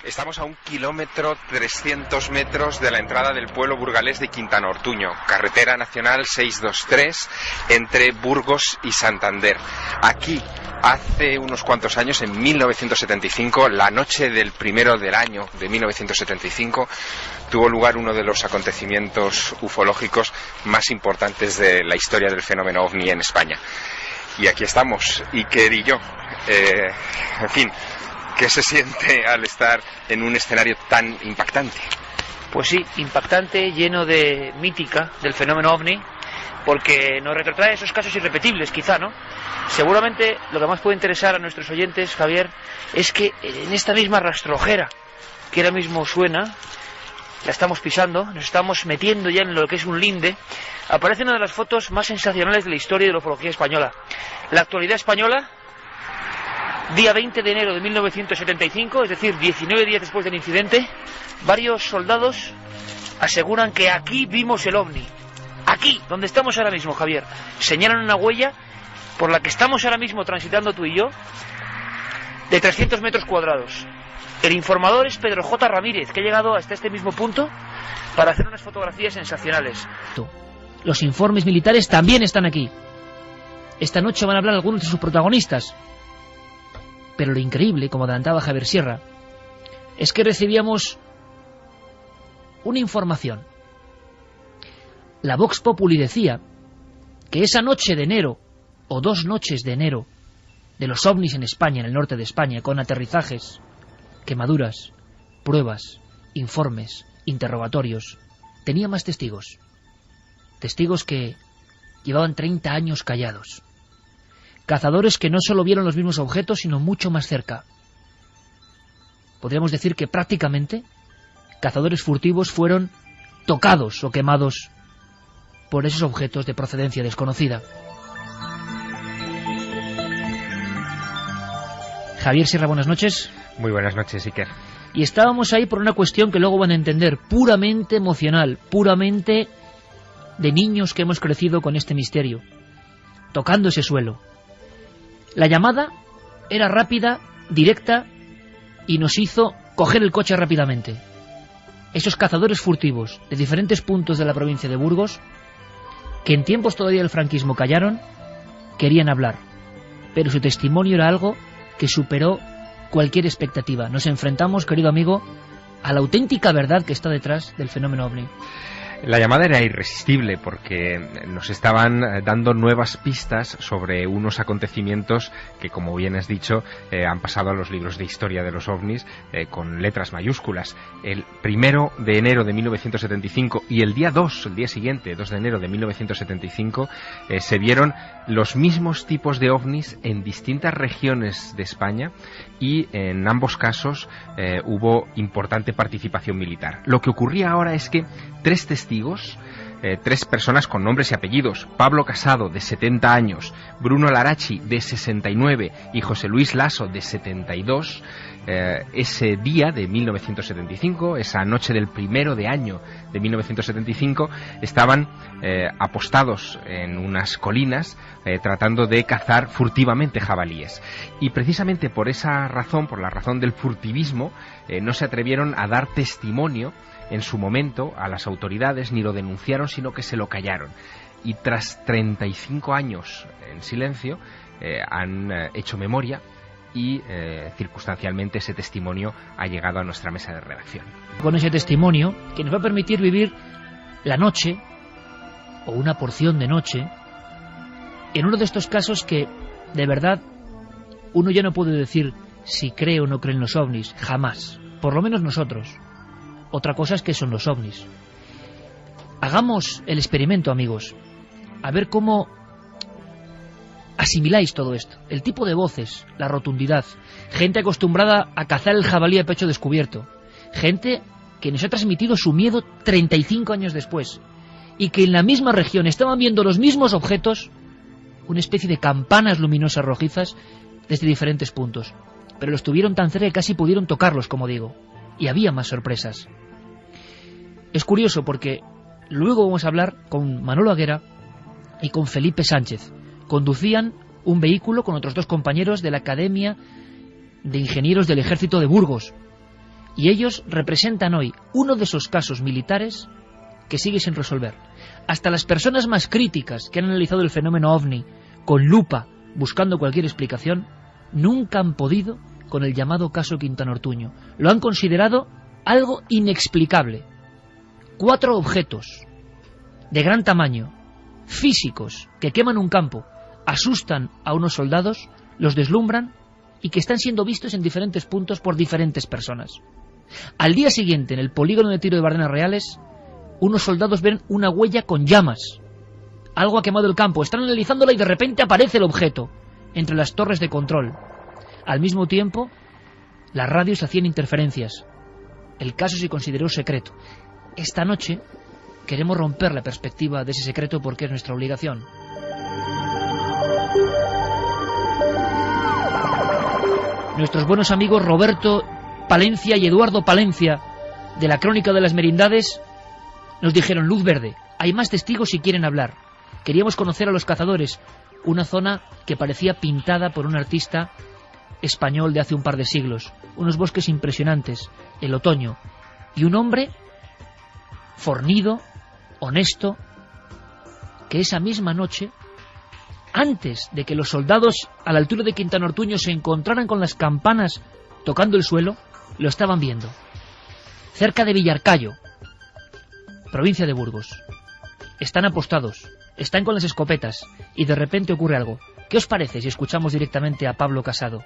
Estamos a 1 kilómetro 300 metros de la entrada del pueblo burgalés de Quintanortuño, carretera nacional 623 entre Burgos y Santander. Aquí, hace unos cuantos años, en 1975, la noche del 1 del año de 1975, tuvo lugar uno de los acontecimientos ufológicos más importantes de la historia del fenómeno OVNI en España. Y aquí estamos, Iker y yo. En fin, ¿qué se siente al estar en un escenario tan impactante? Pues sí, impactante, lleno de mítica del fenómeno OVNI, porque nos retrotrae esos casos irrepetibles, quizá, ¿no? Seguramente lo que más puede interesar a nuestros oyentes, Javier, es que en esta misma rastrojera que ahora mismo suena, la estamos pisando, nos estamos metiendo ya en lo que es un linde, aparece una de las fotos más sensacionales de la historia de la ufología española. La actualidad española, día 20 de enero de 1975, es decir, 19 días después del incidente, varios soldados aseguran que aquí vimos el OVNI. Aquí, donde estamos ahora mismo, Javier. Señalan una huella por la que estamos ahora mismo transitando tú y yo, de 300 metros cuadrados. El informador es Pedro J. Ramírez, que ha llegado hasta este mismo punto para hacer unas fotografías sensacionales. Los informes militares también están aquí. Esta noche van a hablar algunos de sus protagonistas. Pero lo increíble, como adelantaba Javier Sierra, es que recibíamos una información. La Vox Populi decía que esa noche de enero, o 2 noches de enero, de los ovnis en España, en el norte de España, con aterrizajes, quemaduras, pruebas, informes, interrogatorios, tenía más testigos. Testigos que llevaban 30 años callados. Cazadores que no solo vieron los mismos objetos, sino mucho más cerca. Podríamos decir que prácticamente cazadores furtivos fueron tocados o quemados por esos objetos de procedencia desconocida. Javier Sierra, buenas noches. Muy buenas noches, Iker. Y estábamos ahí por una cuestión que luego van a entender, puramente emocional, puramente de niños que hemos crecido con este misterio, tocando ese suelo. La llamada era rápida, directa, y nos hizo coger el coche rápidamente. Esos cazadores furtivos de diferentes puntos de la provincia de Burgos, que en tiempos todavía del franquismo callaron, querían hablar, pero su testimonio era algo que superó cualquier expectativa. Nos enfrentamos, querido amigo, a la auténtica verdad que está detrás del fenómeno OVNI. La llamada era irresistible porque nos estaban dando nuevas pistas sobre unos acontecimientos que, como bien has dicho, han pasado a los libros de historia de los ovnis con letras mayúsculas. El 1 de enero de 1975 y el día 2, el día siguiente, 2 de enero de 1975, se vieron los mismos tipos de ovnis en distintas regiones de España y en ambos casos hubo importante participación militar. Lo que ocurría ahora es que 3 personas con nombres y apellidos: Pablo Casado, de 70 años, Bruno Larachi, de 69, y José Luis Lasso, de 72, ese día de 1975, esa noche del 1 de año de 1975, estaban apostados en unas colinas tratando de cazar furtivamente jabalíes. Y precisamente por esa razón, por la razón del furtivismo, no se atrevieron a dar testimonio en su momento a las autoridades, ni lo denunciaron, sino que se lo callaron. Y tras 35 años en silencio, han hecho memoria y circunstancialmente ese testimonio ha llegado a nuestra mesa de redacción. Con ese testimonio, que nos va a permitir vivir la noche, o una porción de noche, en uno de estos casos que, de verdad, uno ya no puede decir si cree o no cree en los ovnis, jamás, por lo menos nosotros. Otra cosa es que son los ovnis. Hagamos el experimento, amigos, a ver cómo asimiláis todo esto. El tipo de voces, la rotundidad, gente acostumbrada a cazar el jabalí a pecho descubierto, gente que nos ha transmitido su miedo 35 años después, y que en la misma región estaban viendo los mismos objetos, una especie de campanas luminosas rojizas desde diferentes puntos, pero los tuvieron tan cerca que casi pudieron tocarlos, como digo. Y había más sorpresas. Es curioso porque luego vamos a hablar con Manolo Aguera y con Felipe Sánchez. Conducían un vehículo con otros 2 compañeros de la Academia de Ingenieros del Ejército de Burgos. Y ellos representan hoy uno de esos casos militares que sigue sin resolver. Hasta las personas más críticas que han analizado el fenómeno OVNI con lupa, buscando cualquier explicación, nunca han podido con el llamado caso Quintana Ortuño. Lo han considerado algo inexplicable. 4 objetos de gran tamaño, físicos, que queman un campo, asustan a unos soldados, los deslumbran y que están siendo vistos en diferentes puntos por diferentes personas. Al día siguiente, en el polígono de tiro de Bardenas Reales, unos soldados ven una huella con llamas. Algo ha quemado el campo, están analizándola y de repente aparece el objeto entre las torres de control. Al mismo tiempo, las radios hacían interferencias. El caso se consideró secreto. Esta noche queremos romper la perspectiva de ese secreto porque es nuestra obligación. Nuestros buenos amigos Roberto Palencia y Eduardo Palencia, de la Crónica de las Merindades, nos dijeron: luz verde, hay más testigos si quieren hablar. Queríamos conocer a los cazadores, una zona que parecía pintada por un artista español de hace un par de siglos, unos bosques impresionantes, el otoño, y un hombre fornido, honesto, que esa misma noche, antes de que los soldados a la altura de Quintana Ortuño se encontraran con las campanas tocando el suelo, lo estaban viendo, cerca de Villarcayo, provincia de Burgos. Están apostados, están con las escopetas, y de repente ocurre algo. ¿Qué os parece si escuchamos directamente a Pablo Casado?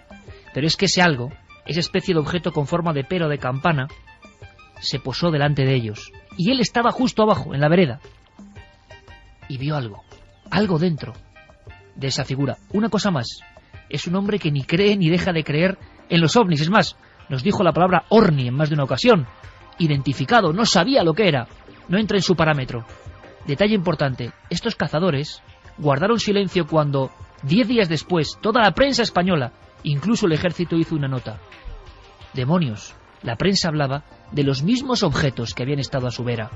Pero es que ese algo, esa especie de objeto con forma de pera o de campana, se posó delante de ellos, y él estaba justo abajo, en la vereda, y vio algo dentro de esa figura. Una cosa más, es un hombre que ni cree ni deja de creer en los ovnis. Es más, nos dijo la palabra orni en más de una ocasión. Identificado, no sabía lo que era, no entra en su parámetro. Detalle importante, estos cazadores guardaron silencio cuando, 10 días después, toda la prensa española, incluso el ejército, hizo una nota. Demonios, la prensa hablaba de los mismos objetos que habían estado a su vera,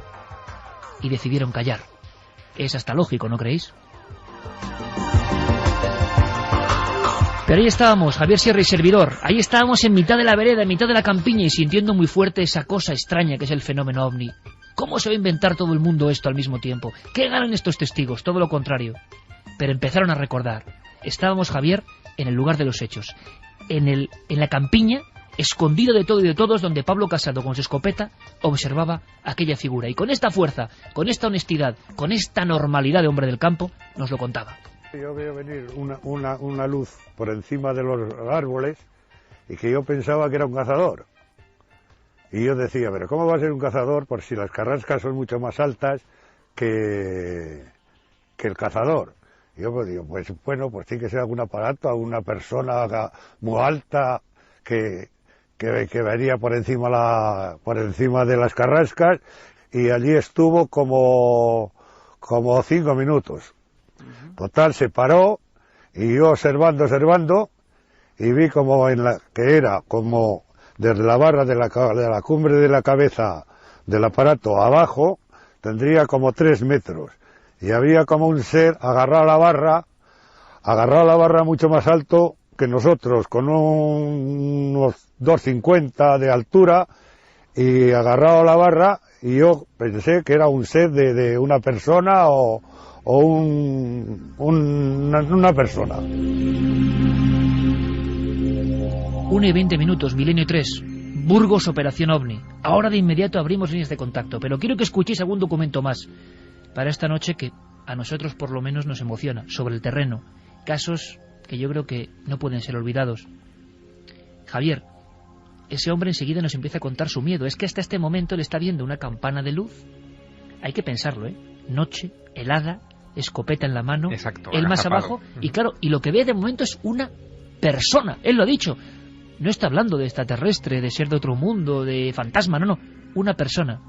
y decidieron callar. Es hasta lógico, ¿no creéis? Pero ahí estábamos, Javier Sierra y servidor, ahí estábamos en mitad de la vereda, en mitad de la campiña, y sintiendo muy fuerte esa cosa extraña que es el fenómeno OVNI. ¿Cómo se va a inventar todo el mundo esto al mismo tiempo? ¿Qué ganan estos testigos? Todo lo contrario. Pero empezaron a recordar. Estábamos, Javier, en el lugar de los hechos, en la campiña, escondido de todo y de todos, donde Pablo Casado con su escopeta observaba aquella figura. Y con esta fuerza, con esta honestidad, con esta normalidad de hombre del campo, nos lo contaba. Yo veo venir una luz por encima de los árboles y que yo pensaba que era un cazador. Y yo decía, pero ¿cómo va a ser un cazador por si las carrascas son mucho más altas que el cazador? Y yo pues digo, pues bueno, pues tiene que ser algún aparato, alguna persona muy alta que venía por encima de las carrascas, y allí estuvo como 5 minutos. Total, se paró, y yo observando, y vi como que era como desde la barra de la cumbre de la cabeza del aparato abajo, tendría como 3 metros, y había como un ser agarrado a la barra mucho más alto que nosotros, con unos 2,50 de altura, y agarrado a la barra, y yo pensé que era un ser de una persona o una persona. 1:20 minutos, Milenio 3, Burgos, Operación OVNI. Ahora de inmediato abrimos líneas de contacto, pero quiero que escuchéis algún documento más para esta noche que a nosotros por lo menos nos emociona, sobre el terreno. Casos que yo creo que no pueden ser olvidados. Javier, ese hombre enseguida nos empieza a contar su miedo. Es que hasta este momento le está viendo una campana de luz. Hay que pensarlo, ¿eh? Noche, helada, escopeta en la mano. Exacto, él más abajo. Y claro, y lo que ve de momento es una persona. Él lo ha dicho. No está hablando de extraterrestre, de ser de otro mundo, de fantasma, no. Una persona.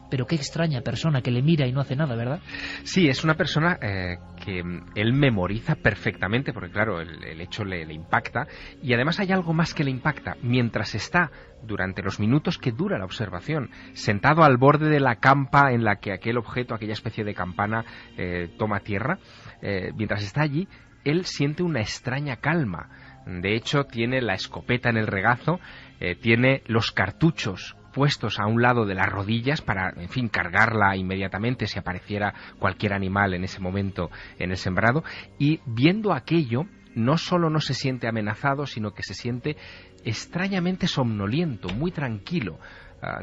Pero qué extraña persona que le mira y no hace nada, ¿verdad? Sí, es una persona que él memoriza perfectamente, porque claro, el hecho le impacta, y además hay algo más que le impacta. Mientras está, durante los minutos que dura la observación, sentado al borde de la campa en la que aquel objeto, aquella especie de campana, toma tierra, mientras está allí, él siente una extraña calma. De hecho, tiene la escopeta en el regazo, tiene los cartuchos puestos a un lado de las rodillas para, en fin, cargarla inmediatamente si apareciera cualquier animal en ese momento en el sembrado, y viendo aquello no solo no se siente amenazado, sino que se siente extrañamente somnoliento, muy tranquilo.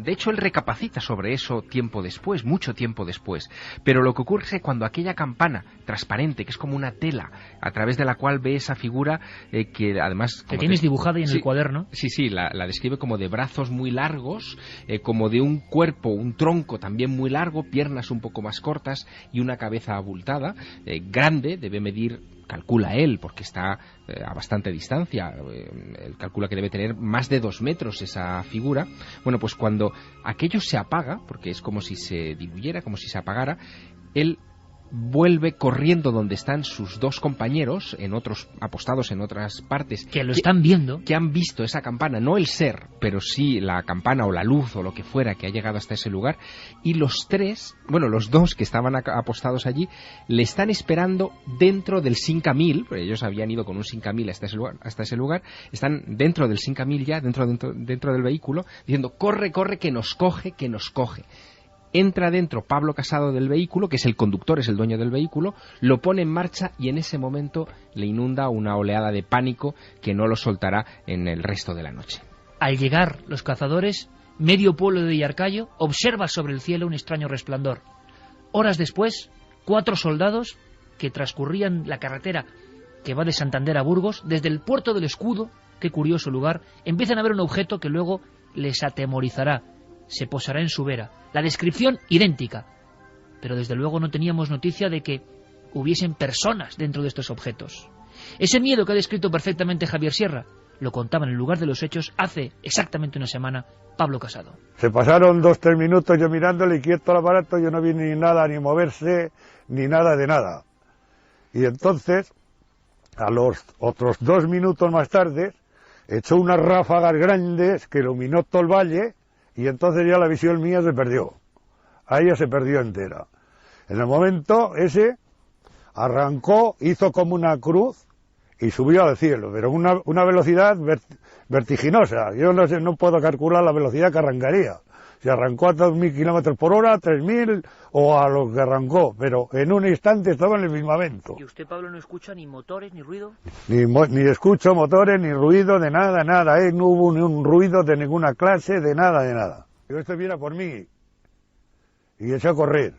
De hecho, él recapacita sobre eso tiempo después, mucho tiempo después. Pero lo que ocurre es que cuando aquella campana transparente, que es como una tela, a través de la cual ve esa figura, que además... Que tienes dibujada ahí en el cuaderno. Sí, la describe como de brazos muy largos, como de un cuerpo, un tronco también muy largo, piernas un poco más cortas y una cabeza abultada, grande, debe medir... calcula él, porque está a bastante distancia, él calcula que debe tener más de 2 metros esa figura. Bueno, pues cuando aquello se apaga, porque es como si se diluyera, como si se apagara, él vuelve corriendo donde están sus 2 compañeros, apostados en otras partes. Que lo están viendo. Que han visto esa campana, no el ser, pero sí la campana o la luz o lo que fuera que ha llegado hasta ese lugar. Y los 2 que estaban apostados allí, le están esperando dentro del 5000, porque ellos habían ido con un 5000 hasta ese lugar, están dentro del 5000 ya, dentro del vehículo, diciendo, corre, que nos coge, que nos coge. Entra dentro Pablo Casado del vehículo, que es el conductor, es el dueño del vehículo, lo pone en marcha y en ese momento le inunda una oleada de pánico que no lo soltará en el resto de la noche. Al llegar los cazadores, medio pueblo de Villarcayo observa sobre el cielo un extraño resplandor. Horas después, 4 soldados que transcurrían la carretera que va de Santander a Burgos, desde el puerto del Escudo, qué curioso lugar, empiezan a ver un objeto que luego les atemorizará. Se posará en su vera. La descripción idéntica. Pero desde luego no teníamos noticia de que hubiesen personas dentro de estos objetos. Ese miedo que ha descrito perfectamente Javier Sierra lo contaba en el lugar de los hechos hace exactamente una semana Pablo Casado. Se pasaron 2-3 minutos yo mirándole y quieto al aparato, yo no vi ni nada, ni moverse, ni nada de nada. Y entonces, a los otros 2 minutos más tarde, echó unas ráfagas grandes que iluminó todo el valle. Y entonces ya la visión mía se perdió. Ahí ya se perdió entera. En el momento ese arrancó, hizo como una cruz y subió al cielo, pero una velocidad vertiginosa. Yo no puedo calcular la velocidad que arrancaría. Si arrancó a 2.000 kilómetros por hora, 3.000 o a lo que arrancó, pero en un instante estaba en el firmamento. ¿Y usted, Pablo, no escucha ni motores ni ruido? Ni escucho motores, ni ruido, de nada. No hubo ni un ruido de ninguna clase, de nada. Yo este viene por mí y eché a correr.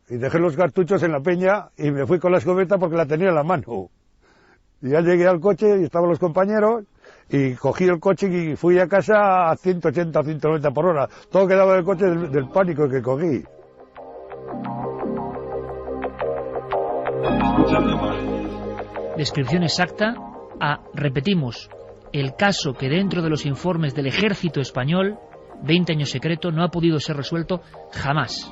Y dejé los cartuchos en la peña y me fui con la escopeta porque la tenía en la mano. Y ya llegué al coche y estaban los compañeros. Y cogí el coche y fui a casa a 180, 190 por hora. Todo quedaba del coche del pánico que cogí. Descripción exacta a, repetimos, el caso que dentro de los informes del Ejército Español, 20 años secreto, no ha podido ser resuelto jamás.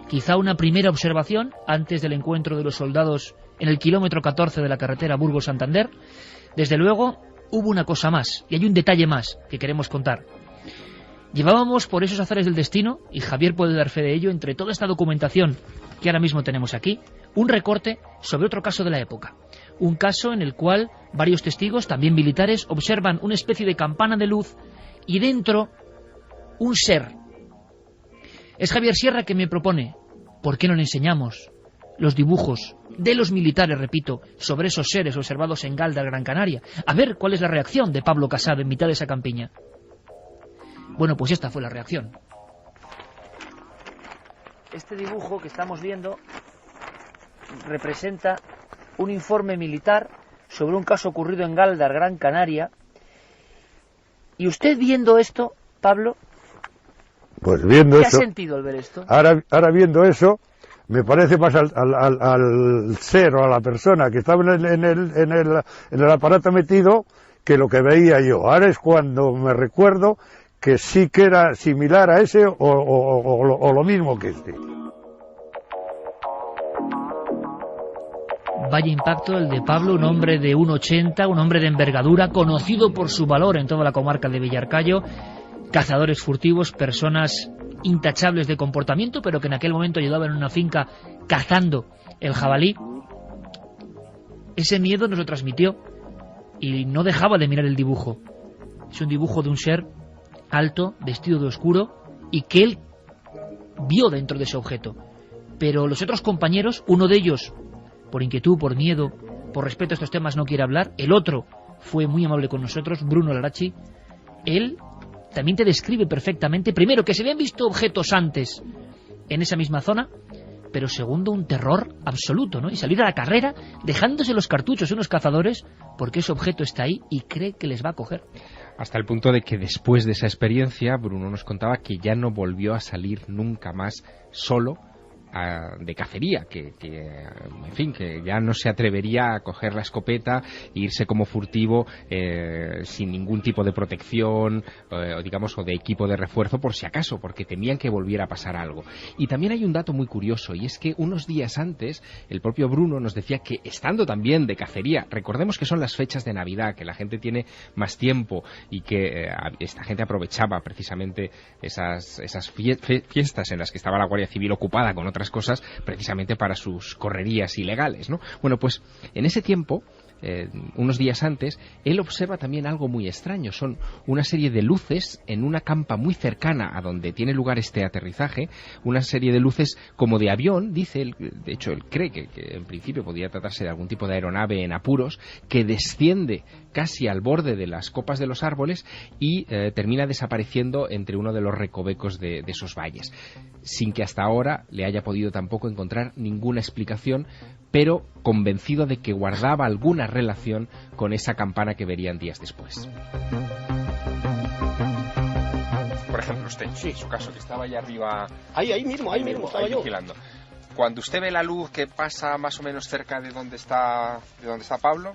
Quizá una primera observación antes del encuentro de los soldados en el kilómetro 14 de la carretera Burgos-Santander. Desde luego, hubo una cosa más, y hay un detalle más que queremos contar. Llevábamos por esos azares del destino, y Javier puede dar fe de ello, entre toda esta documentación que ahora mismo tenemos aquí, un recorte sobre otro caso de la época. Un caso en el cual varios testigos, también militares, observan una especie de campana de luz y dentro un ser. Es Javier Sierra que me propone, ¿por qué no le enseñamos los dibujos de los militares, repito, sobre esos seres observados en Galdar, Gran Canaria? A ver cuál es la reacción de Pablo Casado en mitad de esa campiña. Bueno, pues esta fue la reacción. Este dibujo que estamos viendo representa un informe militar sobre un caso ocurrido en Galdar, Gran Canaria. Y usted viendo esto, Pablo, pues viendo ¿qué eso, ha sentido al ver esto? Ahora viendo eso, me parece más al ser o a la persona que estaba en el aparato metido que lo que veía yo. Ahora es cuando me recuerdo que sí que era similar a ese o lo mismo que este. Vaya impacto el de Pablo, un hombre de 1,80, un hombre de envergadura, conocido por su valor en toda la comarca de Villarcayo, cazadores furtivos, personas intachables de comportamiento, pero que en aquel momento ayudaban en una finca cazando el jabalí. Ese miedo nos lo transmitió y no dejaba de mirar el dibujo. Es un dibujo de un ser alto, vestido de oscuro, y que él vio dentro de ese objeto. Pero los otros compañeros, uno de ellos, por inquietud, por miedo, por respeto a estos temas, no quiere hablar. El otro fue muy amable con nosotros, Bruno Larachi. Él también te describe perfectamente, primero, que se habían visto objetos antes en esa misma zona, pero segundo, un terror absoluto, ¿no? Y salir a la carrera dejándose los cartuchos unos cazadores porque ese objeto está ahí y cree que les va a coger. Hasta el punto de que después de esa experiencia, Bruno nos contaba que ya no volvió a salir nunca más solo de cacería, que en fin, que ya no se atrevería a coger la escopeta e irse como furtivo sin ningún tipo de protección digamos, o de equipo de refuerzo por si acaso, porque temían que volviera a pasar algo. Y también hay un dato muy curioso, y es que unos días antes el propio Bruno nos decía que, estando también de cacería, recordemos que son las fechas de Navidad, que la gente tiene más tiempo y que esta gente aprovechaba precisamente esas fiestas en las que estaba la Guardia Civil ocupada con otras cosas, precisamente para sus correrías ilegales, ¿no? Bueno, pues en ese tiempo, unos días antes, él observa también algo muy extraño. Son una serie de luces en una campa muy cercana a donde tiene lugar este aterrizaje, una serie de luces como de avión, dice él. De hecho, él cree que en principio podría tratarse de algún tipo de aeronave en apuros, que desciende casi al borde de las copas de los árboles y termina desapareciendo entre uno de los recovecos de esos valles, sin que hasta ahora le haya podido tampoco encontrar ninguna explicación, pero convencido de que guardaba alguna relación con esa campana que verían días después. Por ejemplo, usted, en su caso, que estaba allá arriba... Ahí mismo estaba yo. Vigilando. Cuando usted ve la luz que pasa más o menos cerca de donde está Pablo,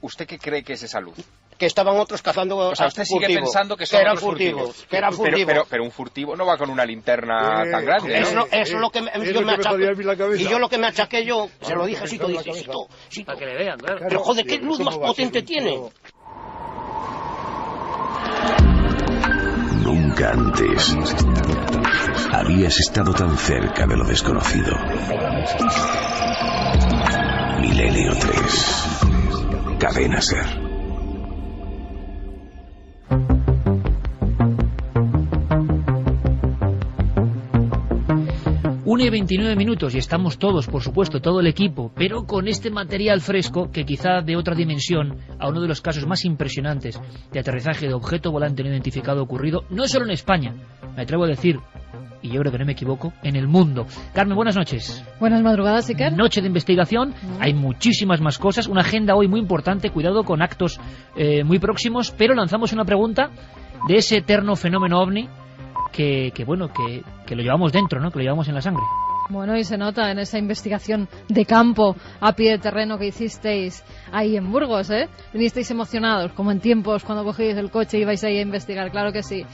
¿usted qué cree que es esa luz? Que estaban otros cazando. O sea, usted sigue pensando que son eran otros furtivos. Que eran furtivos. Pero un furtivo no va con una linterna tan grande, ¿no? Eso es lo que yo me achaqué. Y yo lo que me achaqué se lo dije, Sito. Para que le vean, claro. Pero joder, ¿qué luz más potente tiene? Nunca antes habías estado tan cerca de lo desconocido. Milenio 3. Cadena SER. 1:29 y estamos todos, por supuesto, todo el equipo, pero con este material fresco que quizá dé otra dimensión a uno de los casos más impresionantes de aterrizaje de objeto volante no identificado ocurrido, no solo en España, me atrevo a decir, y yo creo que no me equivoco, en el mundo. Carmen, buenas noches. Buenas madrugadas, Iker. Noche de investigación, hay muchísimas más cosas, una agenda hoy muy importante, cuidado con actos muy próximos, pero lanzamos una pregunta de ese eterno fenómeno OVNI que lo llevamos dentro, ¿no? Que lo llevamos en la sangre. Bueno, y se nota en esa investigación de campo, a pie de terreno que hicisteis ahí en Burgos, ¿eh? Vinisteis emocionados, como en tiempos cuando cogíais el coche y ibais ahí a investigar, claro que sí.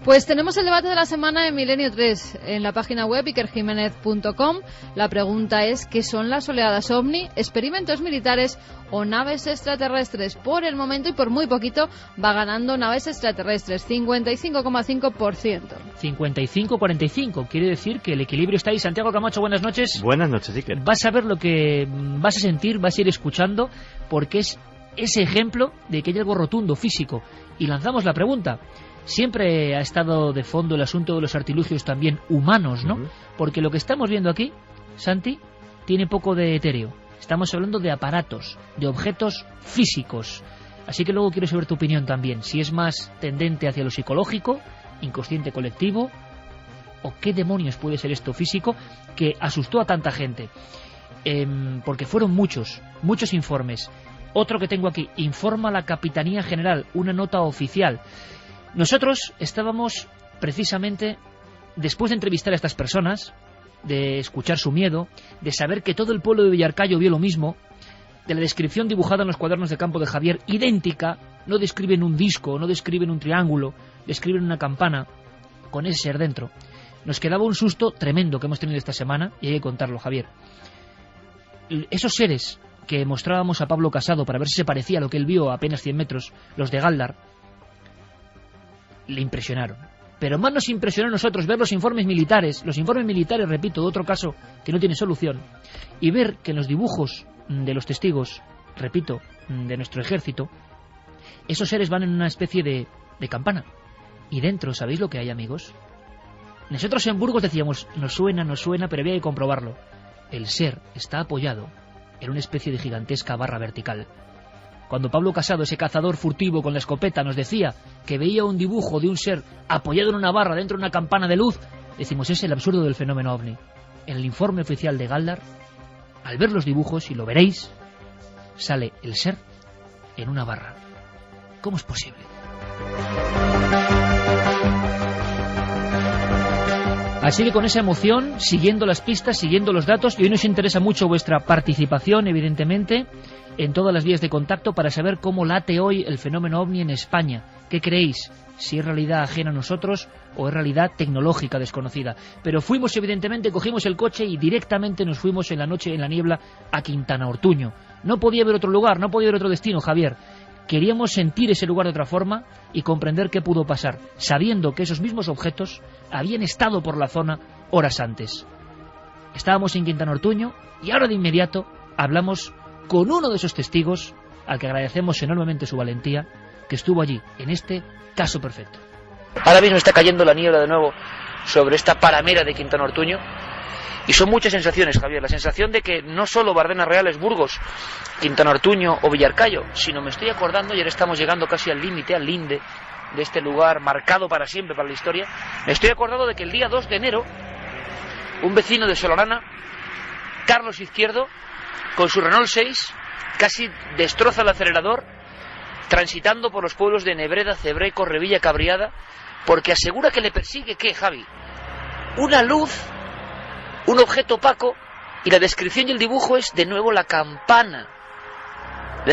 Pues tenemos el debate de la semana en Milenio 3, en la página web ikerjimenez.com. La pregunta es, ¿qué son las oleadas OVNI, experimentos militares o naves extraterrestres? Por el momento y por muy poquito va ganando naves extraterrestres, 55,5%. 55-45, quiere decir que el equilibrio está ahí. Santiago Camacho, buenas noches. Buenas noches, Iker. Vas a ver lo que vas a sentir, vas a ir escuchando, porque es ese ejemplo de que hay algo rotundo, físico. Y lanzamos la pregunta. Siempre ha estado de fondo el asunto de los artilugios también humanos, ¿no? Porque lo que estamos viendo aquí, Santi, tiene poco de etéreo. Estamos hablando de aparatos, de objetos físicos. Así que luego quiero saber tu opinión también. Si es más tendente hacia lo psicológico, inconsciente colectivo, o qué demonios puede ser esto físico que asustó a tanta gente. Porque fueron muchos informes. Otro que tengo aquí, informa la Capitanía General, una nota oficial. Nosotros estábamos precisamente, después de entrevistar a estas personas, de escuchar su miedo, de saber que todo el pueblo de Villarcayo vio lo mismo, de la descripción dibujada en los cuadernos de campo de Javier, idéntica, no describen un disco, no describen un triángulo, describen una campana, con ese ser dentro. Nos quedaba un susto tremendo que hemos tenido esta semana, y hay que contarlo, Javier. Esos seres que mostrábamos a Pablo Casado para ver si se parecía a lo que él vio a apenas 100 metros, los de Galdar, le impresionaron. Pero más nos impresionó a nosotros ver los informes militares, repito, de otro caso que no tiene solución, y ver que en los dibujos de los testigos, repito, de nuestro ejército, esos seres van en una especie de campana. Y dentro, ¿sabéis lo que hay, amigos? Nosotros en Burgos decíamos, nos suena, pero había que comprobarlo. El ser está apoyado en una especie de gigantesca barra vertical. Cuando Pablo Casado, ese cazador furtivo con la escopeta, nos decía que veía un dibujo de un ser apoyado en una barra dentro de una campana de luz, decimos, es el absurdo del fenómeno ovni. En el informe oficial de Galdar, al ver los dibujos, y lo veréis, sale el ser en una barra. ¿Cómo es posible? Así que con esa emoción, siguiendo las pistas, siguiendo los datos, y hoy nos interesa mucho vuestra participación, evidentemente, en todas las vías de contacto para saber cómo late hoy el fenómeno ovni en España. ¿Qué creéis? Si es realidad ajena a nosotros o es realidad tecnológica desconocida. Pero fuimos, evidentemente, cogimos el coche y directamente nos fuimos en la noche, en la niebla, a Quintana Ortuño. No podía haber otro lugar, no podía haber otro destino, Javier. Queríamos sentir ese lugar de otra forma y comprender qué pudo pasar, sabiendo que esos mismos objetos habían estado por la zona horas antes. Estábamos en Quintana Ortuño y ahora de inmediato hablamos con uno de esos testigos, al que agradecemos enormemente su valentía, que estuvo allí, en este caso perfecto. Ahora mismo está cayendo la niebla de nuevo sobre esta paramera de Quintana Ortuño, y son muchas sensaciones, Javier. La sensación de que no solo Bardenas Real es Burgos, Quintana Ortuño o Villarcayo, sino me estoy acordando, y ahora estamos llegando casi al límite, al linde de este lugar marcado para siempre para la historia. Me estoy acordando de que el día 2 de enero, un vecino de Solarana, Carlos Izquierdo, con su Renault 6, casi destroza el acelerador, transitando por los pueblos de Nebreda, Cebreco, Revilla, Cabriada, porque asegura que le persigue, ¿qué, Javi? Una luz, un objeto opaco, y la descripción y el dibujo es de nuevo la campana, una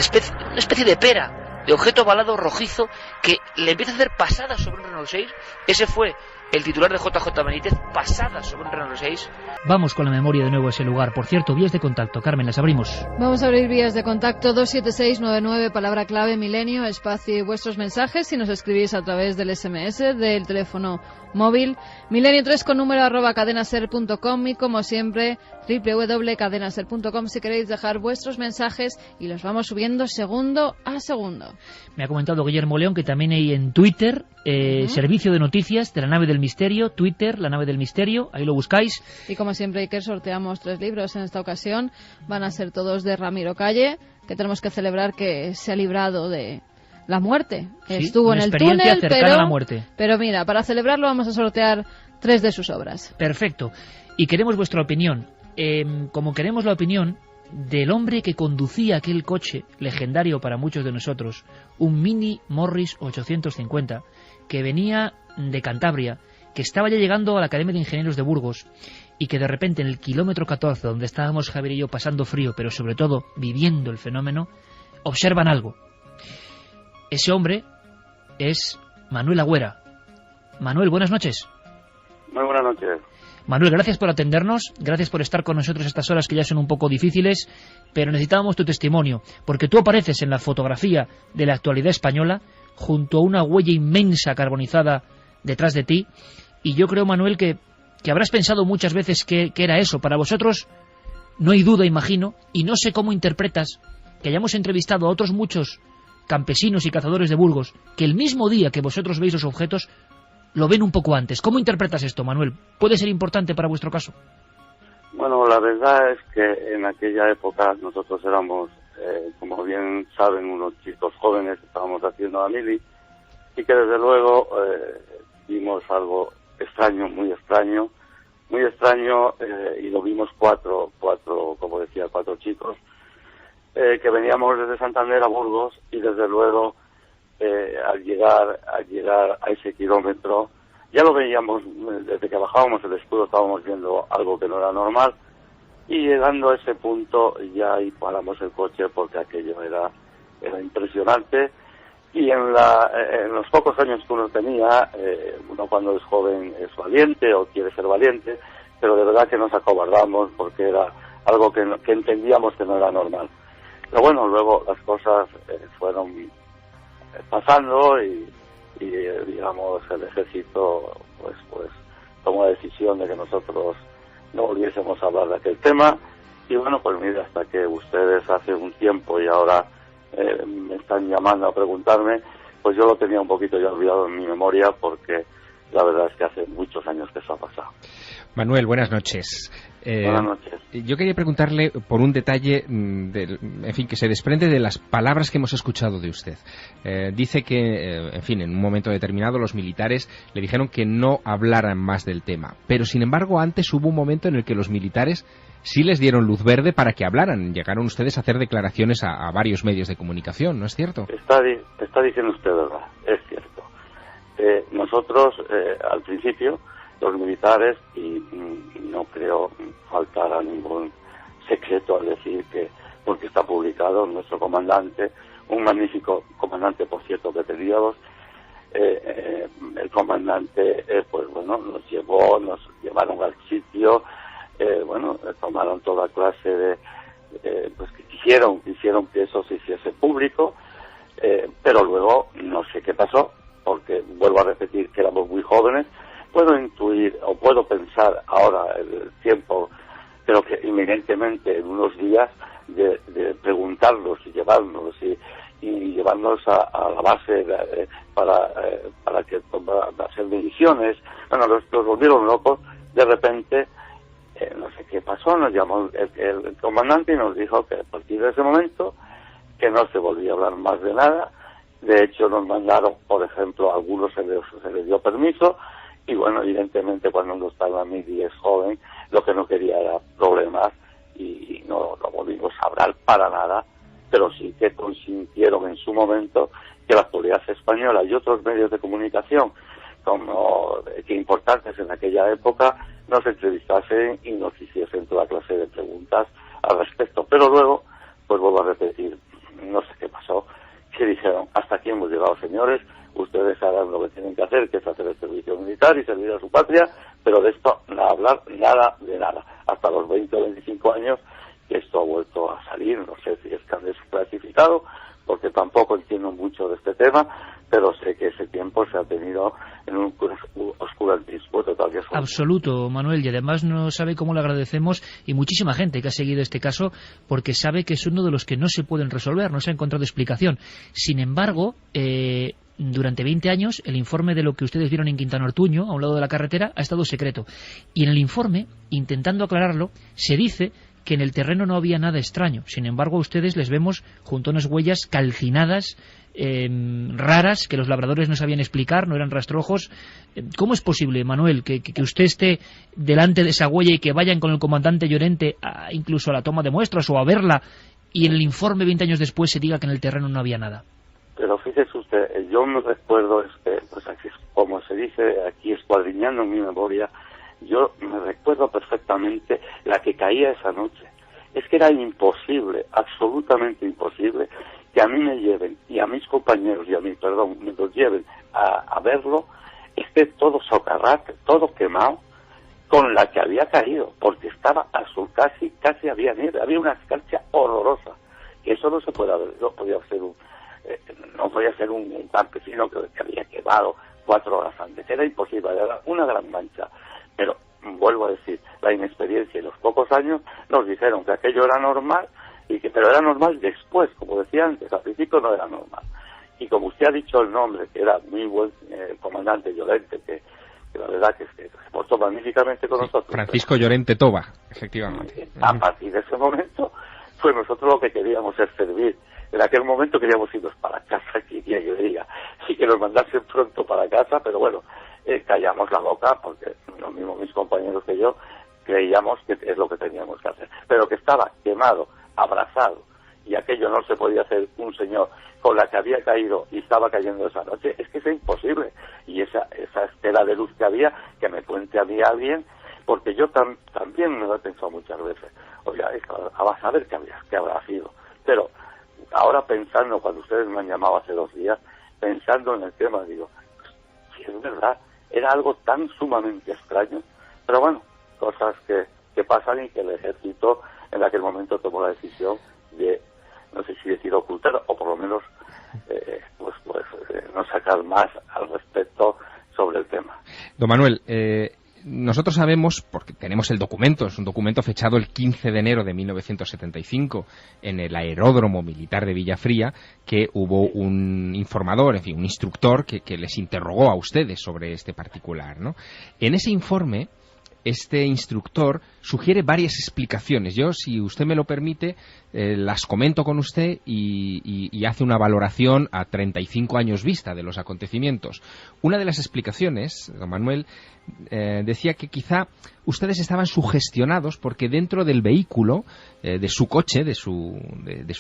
especie de pera, de objeto ovalado rojizo que le empieza a hacer pasadas sobre un Renault 6. Ese fue el titular de JJ Benítez, pasadas sobre un Renault 6. Vamos con la memoria de nuevo a ese lugar. Por cierto, vías de contacto, Carmen, las abrimos. Vamos a abrir vías de contacto 27699, palabra clave milenio, espacio y vuestros mensajes, si nos escribís a través del SMS, del teléfono móvil, milenio3 con número @cadenaser.com, y como siempre www.cadenaser.com si queréis dejar vuestros mensajes, y los vamos subiendo segundo a segundo. Me ha comentado Guillermo León que también hay en Twitter servicio de noticias de la nave del misterio, Twitter, la nave del misterio, ahí lo buscáis. Y como siempre, Iker, sorteamos 3 libros en esta ocasión, van a ser todos de Ramiro Calle, que tenemos que celebrar que se ha librado de la muerte. Sí, estuvo en el túnel, cercana a la muerte. Pero mira, para celebrarlo vamos a sortear 3 de sus obras. Perfecto. Y queremos vuestra opinión. Como queremos la opinión del hombre que conducía aquel coche legendario para muchos de nosotros, un Mini Morris 850, que venía de Cantabria, que estaba ya llegando a la Academia de Ingenieros de Burgos, y que de repente en el kilómetro 14, donde estábamos Javier y yo pasando frío, pero sobre todo viviendo el fenómeno, observan algo. Ese hombre es Manuel Agüera. Manuel, buenas noches. Muy buenas noches. Manuel, gracias por atendernos, gracias por estar con nosotros estas horas que ya son un poco difíciles, pero necesitábamos tu testimonio, porque tú apareces en la fotografía de la actualidad española junto a una huella inmensa carbonizada detrás de ti, y yo creo, Manuel, que habrás pensado muchas veces que era eso. Para vosotros no hay duda, imagino, y no sé cómo interpretas que hayamos entrevistado a otros muchos campesinos y cazadores de Burgos que el mismo día que vosotros veis los objetos lo ven un poco antes. ¿Cómo interpretas esto, Manuel? ¿Puede ser importante para vuestro caso? Bueno, la verdad es que en aquella época nosotros éramos, como bien saben, unos chicos jóvenes que estábamos haciendo la mili, y que desde luego vimos algo extraño, muy extraño, y lo vimos cuatro, como decía, 4 chicos, que veníamos desde Santander a Burgos, y desde luego al llegar a ese kilómetro, ya lo veíamos, desde que bajábamos el escudo estábamos viendo algo que no era normal, y llegando a ese punto ya ahí paramos el coche porque aquello era impresionante. Y en los pocos años que uno tenía, uno cuando es joven es valiente o quiere ser valiente, pero de verdad que nos acobardamos porque era algo que entendíamos que no era normal. Pero bueno, luego las cosas fueron pasando y digamos el ejército pues tomó la decisión de que nosotros no volviésemos a hablar de aquel tema, y bueno, pues mira, hasta que ustedes hace un tiempo y ahora me están llamando a preguntarme, pues yo lo tenía un poquito ya olvidado en mi memoria, porque la verdad es que hace muchos años que eso ha pasado. Manuel, buenas noches. Buenas noches. Yo quería preguntarle por un detalle, que se desprende de las palabras que hemos escuchado de usted. Dice que, en un momento determinado los militares le dijeron que no hablaran más del tema. Pero, sin embargo, antes hubo un momento en el que los militares sí les dieron luz verde para que hablaran. Llegaron ustedes a hacer declaraciones a varios medios de comunicación, ¿no es cierto? Está diciendo usted verdad, es cierto. Nosotros, al principio, los militares, y no creo faltar a ningún secreto al decir que, porque está publicado, nuestro comandante, un magnífico comandante, por cierto, que teníamos, el comandante, nos llevaron al sitio, tomaron toda clase de, que quisieron que eso se hiciese público, pero luego no sé qué pasó, porque vuelvo a repetir que éramos muy jóvenes. Puedo intuir o puedo pensar ahora el tiempo, creo que inminentemente en unos días, de preguntarlos y llevarnos y llevarnos a la base para hacer mediciones. Bueno, los volvieron locos. De repente, no sé qué pasó, nos llamó el comandante y nos dijo que a partir de ese momento que no se volvía a hablar más de nada. De hecho, nos mandaron, por ejemplo, a algunos se les dio permiso. Y bueno, evidentemente cuando uno está en la media es joven, lo que no quería era problemas y no volvimos a hablar para nada, pero sí que consintieron en su momento que la autoridad española y otros medios de comunicación que importantes en aquella época nos entrevistasen y nos hiciesen toda clase de preguntas al respecto. Pero luego, pues vuelvo a repetir, no sé qué pasó, que dijeron, hasta aquí hemos llegado, señores, ustedes harán lo que tienen que hacer, que es hacer el servicio militar y servir a su patria, pero de esto no hablar nada de nada. Hasta los 20 o 25 años que esto ha vuelto a salir, no sé si es que han desclasificado, porque tampoco entiendo mucho de este tema, pero sé que ese tiempo se ha tenido en un oscurantismo total. Absoluto, Manuel, y además no sabe cómo le agradecemos, y muchísima gente que ha seguido este caso, porque sabe que es uno de los que no se pueden resolver, no se ha encontrado explicación. Sin embargo, durante 20 años, el informe de lo que ustedes vieron en Quintana Ortuño, a un lado de la carretera, ha estado secreto. Y en el informe, intentando aclararlo, se dice que en el terreno no había nada extraño. Sin embargo, a ustedes les vemos junto a unas huellas calcinadas, raras, que los labradores no sabían explicar, no eran rastrojos. ¿Cómo es posible, Manuel, que usted esté delante de esa huella y que vayan con el comandante Llorente incluso a la toma de muestras o a verla, y en el informe 20 años después se diga que en el terreno no había nada? Pero fíjese usted, yo me recuerdo, pues aquí, como se dice aquí, escuadriñando mi memoria, yo me recuerdo perfectamente la que caía esa noche. Es que era imposible, absolutamente imposible, que a mí me lleven, y a mis compañeros, me los lleven a verlo, esté todo socarrate, todo quemado, con la que había caído, porque estaba azul, casi había nieve, había una escarcha horrorosa, que eso no se puede ver, no podía ser un campesino que había quemado 4 horas antes, era imposible, era una gran mancha. Pero, vuelvo a decir, la inexperiencia y los pocos años nos dijeron que aquello era normal, pero era normal después, como decía antes, al principio no era normal. Y como usted ha dicho el nombre, que era muy buen comandante Llorente, que la verdad que se portó magníficamente con nosotros. Francisco Llorente Toba, efectivamente. A partir de ese momento, pues nosotros lo que queríamos es servir. En aquel momento queríamos irnos para casa, que yo diría, sí que nos mandasen pronto para casa, pero bueno, callamos la boca, porque lo mismo mis compañeros que yo creíamos que es lo que teníamos que hacer. Pero que estaba quemado, abrazado, y aquello no se podía hacer un señor con la que había caído y estaba cayendo esa noche, es que es imposible. Y esa estela de luz que había, que me cuente a mí alguien, porque yo también me lo he pensado muchas veces. Oiga, vas a ver qué habrá sido. Pero ahora pensando, cuando ustedes me han llamado hace 2 días, pensando en el tema, digo, si es verdad, era algo tan sumamente extraño. Pero bueno, cosas que pasan, y que el ejército en aquel momento tomó la decisión de, no sé si decir ocultar, o por lo menos no sacar más al respecto sobre el tema. Don Manuel, nosotros sabemos, porque tenemos el documento, es un documento fechado el 15 de enero de 1975 en el aeródromo militar de Villafría, que hubo un informador, en fin, un instructor que les interrogó a ustedes sobre este particular, ¿no? En ese informe, este instructor sugiere varias explicaciones. Yo, si usted me lo permite, las comento con usted y hace una valoración a 35 años vista de los acontecimientos. Una de las explicaciones, don Manuel, decía que quizá ustedes estaban sugestionados porque dentro del vehículo, de su coche, de su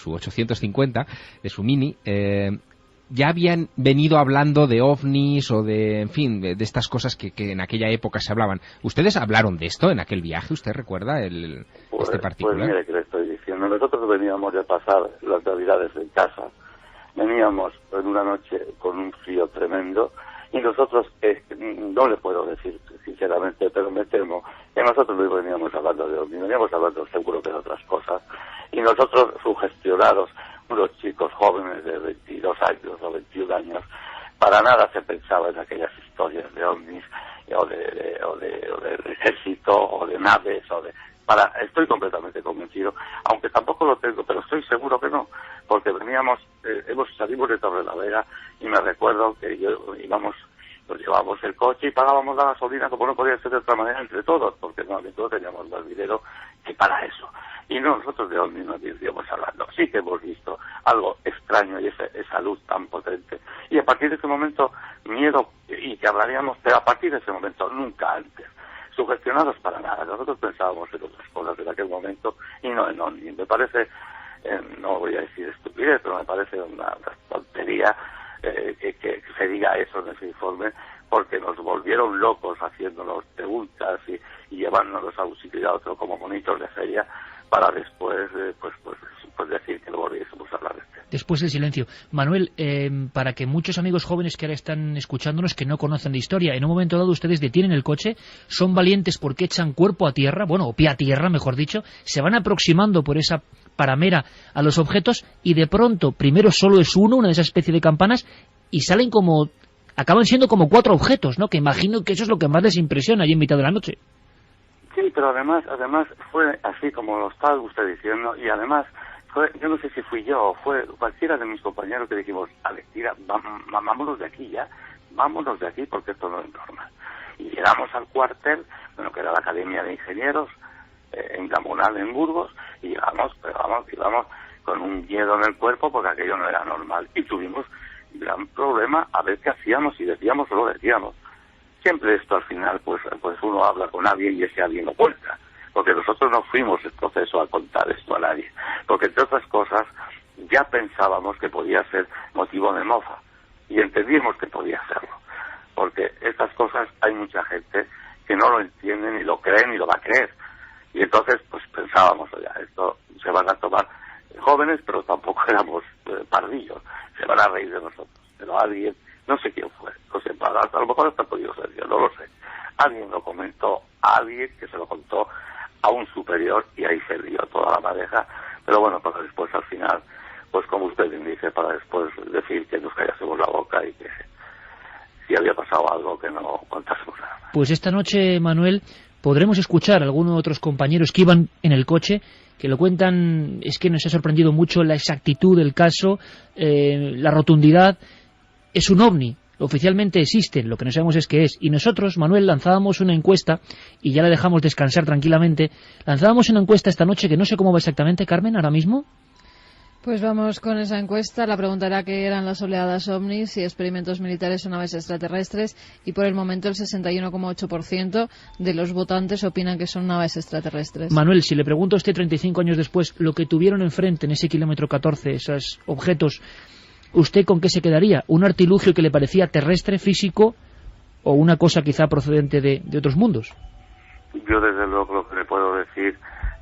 850, de su Mini, ya habían venido hablando de ovnis o de, en fin, de estas cosas que en aquella época se hablaban. ¿Ustedes hablaron de esto en aquel viaje? ¿Usted recuerda este particular? Pues mire que le estoy diciendo. Nosotros veníamos de pasar las navidades en casa. Veníamos en una noche con un frío tremendo y nosotros, no le puedo decir sinceramente, pero me temo que nosotros no veníamos hablando de ovnis, veníamos hablando seguro que de otras cosas. Y nosotros sugestionados, unos chicos jóvenes de 22 años o 21 años, para nada se pensaba en aquellas historias de ovnis o del ejército o de naves estoy completamente convencido, aunque tampoco lo tengo, pero estoy seguro que no, porque salimos de Torrelavega y me recuerdo que nos llevábamos el coche y pagábamos la gasolina como no podía ser de otra manera entre todos, porque no teníamos más dinero que para eso. Y nosotros de ovnis no iríamos hablando. Sí que hemos visto algo extraño y esa luz tan potente. Y a partir de ese momento, miedo, y que hablaríamos, pero a partir de ese momento, nunca antes. Sugestionados para nada. Nosotros pensábamos en otras cosas en aquel momento y no en ovnis. Me parece, no voy a decir estupidez, pero me parece una tontería que se diga eso en ese informe, porque nos volvieron locos haciéndonos preguntas y llevándonos a un sitio y a otro como monitos de feria, para después pues decir que no volviésemos a hablar de este. Después el silencio. Manuel, para que muchos amigos jóvenes que ahora están escuchándonos, que no conocen de historia, en un momento dado ustedes detienen el coche, son valientes porque echan cuerpo a tierra, o pie a tierra, mejor dicho, se van aproximando por esa paramera a los objetos y de pronto, primero solo es una de esas especie de campanas, y salen acaban siendo como 4 objetos, ¿no? Que imagino que eso es lo que más les impresiona allí en mitad de la noche. Sí, pero además fue así como lo está usted diciendo, y además yo no sé si fui yo o fue cualquiera de mis compañeros que dijimos, tira, vámonos de aquí ya, vámonos de aquí porque esto no es normal. Y llegamos al cuartel, que era la Academia de Ingenieros, en Gamonal, en Burgos, y llegamos con un miedo en el cuerpo porque aquello no era normal. Y tuvimos gran problema a ver qué hacíamos, si decíamos o no decíamos. Siempre esto al final, pues uno habla con alguien y ese alguien lo cuenta. Porque nosotros no fuimos el proceso a contar esto a nadie. Porque entre otras cosas, ya pensábamos que podía ser motivo de mofa. Y entendimos que podía serlo. Porque estas cosas hay mucha gente que no lo entiende, ni lo cree, ni lo va a creer. Y entonces, pues pensábamos, esto se van a tomar jóvenes, pero tampoco éramos pardillos. Se van a reír de nosotros. Pero alguien, no sé quién fue, no sé, a lo mejor hasta podido ser yo, no lo sé. Alguien lo comentó, alguien que se lo contó a un superior y ahí se dio toda la pareja. Pero bueno, para después al final, pues como usted bien dice, para después decir que nos callásemos la boca y que si había pasado algo que no contásemos nada más. Pues esta noche, Manuel, podremos escuchar a algunos de otros compañeros que iban en el coche, que lo cuentan. Es que nos ha sorprendido mucho la exactitud del caso, la rotundidad. Es un ovni, oficialmente existen, lo que no sabemos es qué es. Y nosotros, Manuel, lanzábamos una encuesta, y ya la dejamos descansar tranquilamente, lanzábamos una encuesta esta noche que no sé cómo va exactamente, Carmen, ahora mismo. Pues vamos con esa encuesta. La pregunta era qué eran las oleadas ovnis y experimentos militares o naves extraterrestres, y por el momento el 61,8% de los votantes opinan que son naves extraterrestres. Manuel, si le pregunto a usted 35 años después, lo que tuvieron enfrente en ese kilómetro 14, esos objetos, ¿usted con qué se quedaría? ¿Un artilugio que le parecía terrestre, físico, o una cosa quizá procedente de otros mundos? Yo desde luego lo que le puedo decir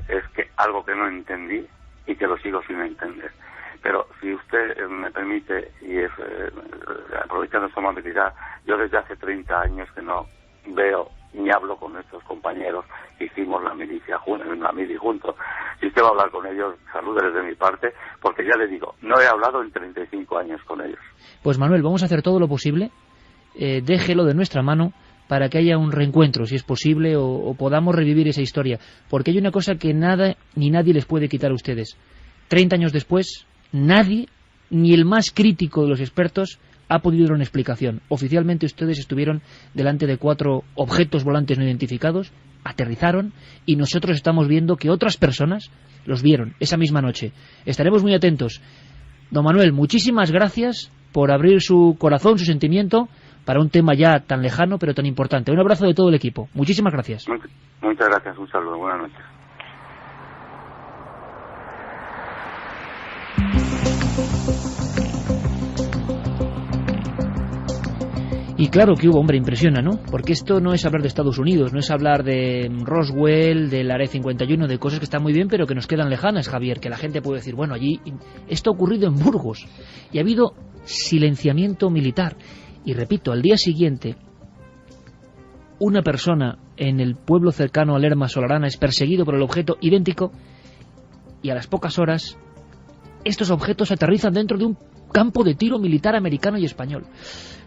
es que algo que no entendí y que lo sigo sin entender. Pero si usted me permite, y aprovechando su amabilidad, yo desde hace 30 años que no veo ni hablo con nuestros compañeros que hicimos la mili juntos. Si usted va a hablar con ellos, salúdeles de mi parte, porque ya le digo, no he hablado en 35 años con ellos. Pues Manuel, vamos a hacer todo lo posible, déjelo de nuestra mano, para que haya un reencuentro, si es posible, o podamos revivir esa historia. Porque hay una cosa que nada ni nadie les puede quitar a ustedes. 30 años después, nadie, ni el más crítico de los expertos, ha podido dar una explicación. Oficialmente ustedes estuvieron delante de 4 objetos volantes no identificados, aterrizaron, y nosotros estamos viendo que otras personas los vieron esa misma noche. Estaremos muy atentos. Don Manuel, muchísimas gracias por abrir su corazón, su sentimiento, para un tema ya tan lejano pero tan importante. Un abrazo de todo el equipo. Muchísimas gracias. Muchas gracias, un saludo, buenas noches. Y claro que hubo, hombre, impresiona, ¿no? Porque esto no es hablar de Estados Unidos, no es hablar de Roswell, del Área 51, de cosas que están muy bien pero que nos quedan lejanas, Javier, que la gente puede decir, bueno, allí esto ha ocurrido en Burgos y ha habido silenciamiento militar. Y repito, al día siguiente, una persona en el pueblo cercano a Lerma Solarana es perseguido por el objeto idéntico y a las pocas horas estos objetos aterrizan dentro de un campo de tiro militar americano y español.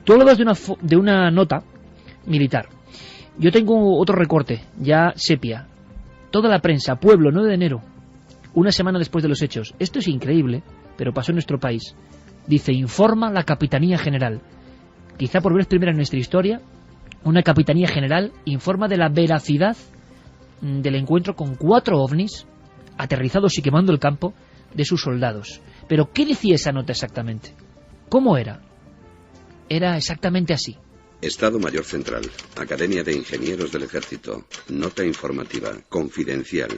Tú hablabas de una nota militar. Yo tengo otro recorte, ya sepia. Toda la prensa, Pueblo, 9 de enero, una semana después de los hechos. Esto es increíble, pero pasó en nuestro país. Dice, informa la Capitanía General. Quizá por vez primera en nuestra historia, una Capitanía General informa de la veracidad del encuentro con 4 ovnis aterrizados y quemando el campo de sus soldados. Pero, ¿qué decía esa nota exactamente? ¿Cómo era? Era exactamente así. Estado Mayor Central, Academia de Ingenieros del Ejército, nota informativa, confidencial,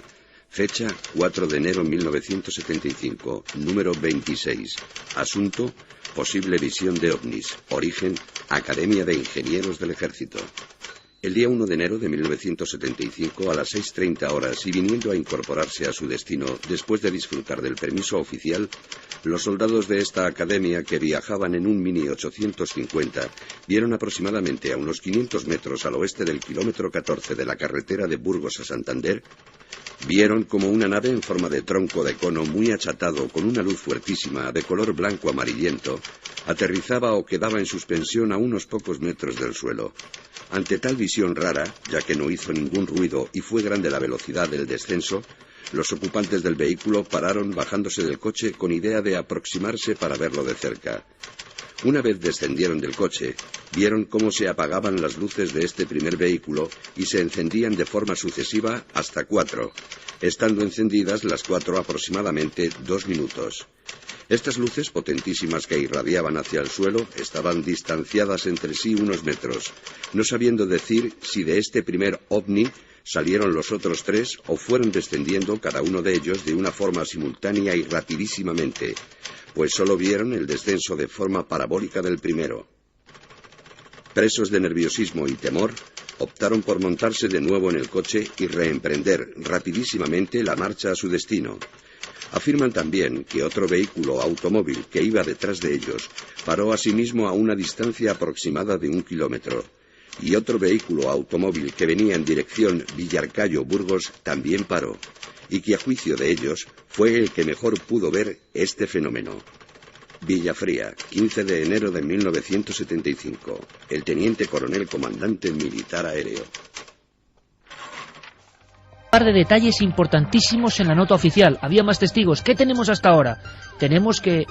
fecha 4 de enero 1975, número 26, asunto, posible visión de ovnis, origen, Academia de Ingenieros del Ejército. El día 1 de enero de 1975 a las 6:30 horas y viniendo a incorporarse a su destino después de disfrutar del permiso oficial, los soldados de esta academia que viajaban en un Mini 850 vieron aproximadamente a unos 500 metros al oeste del kilómetro 14 de la carretera de Burgos a Santander, vieron como una nave en forma de tronco de cono muy achatado con una luz fuertísima de color blanco amarillento aterrizaba o quedaba en suspensión a unos pocos metros del suelo. Ante tal visión rara, ya que no hizo ningún ruido y fue grande la velocidad del descenso, los ocupantes del vehículo pararon bajándose del coche con idea de aproximarse para verlo de cerca. Una vez descendieron del coche, vieron cómo se apagaban las luces de este primer vehículo y se encendían de forma sucesiva hasta 4, estando encendidas las 4 aproximadamente 2 minutos. Estas luces potentísimas que irradiaban hacia el suelo estaban distanciadas entre sí unos metros, no sabiendo decir si de este primer ovni salieron los otros 3 o fueron descendiendo cada uno de ellos de una forma simultánea y rapidísimamente, pues solo vieron el descenso de forma parabólica del primero. Presos de nerviosismo y temor, optaron por montarse de nuevo en el coche y reemprender rapidísimamente la marcha a su destino. Afirman también que otro vehículo automóvil que iba detrás de ellos paró asimismo a una distancia aproximada de 1 kilómetro, y otro vehículo automóvil que venía en dirección Villarcayo-Burgos también paró, y que a juicio de ellos fue el que mejor pudo ver este fenómeno. Villafría, 15 de enero de 1975. El teniente coronel comandante militar aéreo. Un par de detalles importantísimos en la nota oficial. Había más testigos. ¿Qué tenemos hasta ahora? Tenemos que,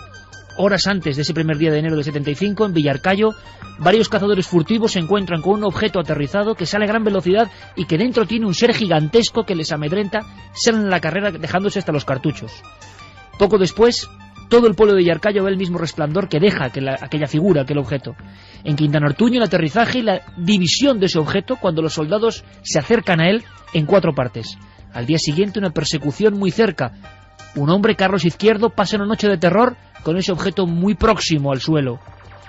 horas antes de ese primer día de enero de 75, en Villarcayo, varios cazadores furtivos se encuentran con un objeto aterrizado que sale a gran velocidad y que dentro tiene un ser gigantesco que les amedrenta, salen en la carrera dejándose hasta los cartuchos. Poco después, todo el pueblo de Villarcayo ve el mismo resplandor que deja aquella figura, aquel objeto. En Quintana Ortuño, el aterrizaje y la división de ese objeto cuando los soldados se acercan a él en 4 partes. Al día siguiente, una persecución muy cerca. Un hombre, Carlos Izquierdo, pasa una noche de terror con ese objeto muy próximo al suelo.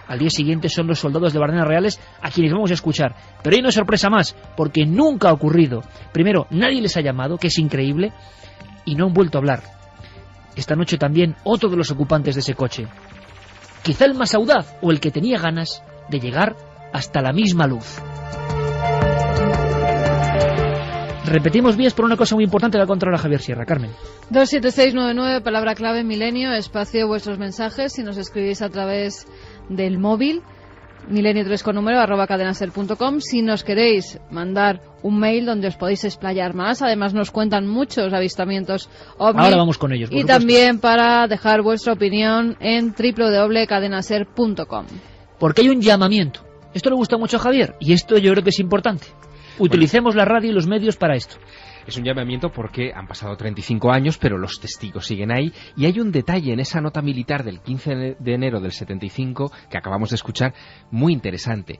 Al día siguiente son los soldados de Bardenas Reales a quienes vamos a escuchar. Pero hay una sorpresa más, porque nunca ha ocurrido. Primero, nadie les ha llamado, que es increíble, y no han vuelto a hablar. Esta noche también otro de los ocupantes de ese coche. Quizá el más audaz o el que tenía ganas de llegar hasta la misma luz. Repetimos vías por una cosa muy importante que va a controlar a Javier Sierra. Carmen. 27699, palabra clave Milenio, espacio vuestros mensajes, si nos escribís a través del móvil. milenio3 con número @cadenaser.com. Si nos queréis mandar un mail donde os podéis explayar más, además nos cuentan muchos avistamientos ovni. Ahora vamos con ellos, por y supuesto. también para dejar vuestra opinión en www.cadenaser.com. Porque hay un llamamiento. Esto le gusta mucho a Javier y esto yo creo que es importante. Utilicemos la radio y los medios para esto. Es un llamamiento porque han pasado 35 años, pero los testigos siguen ahí, y hay un detalle en esa nota militar del 15 de enero del 75 que acabamos de escuchar, muy interesante.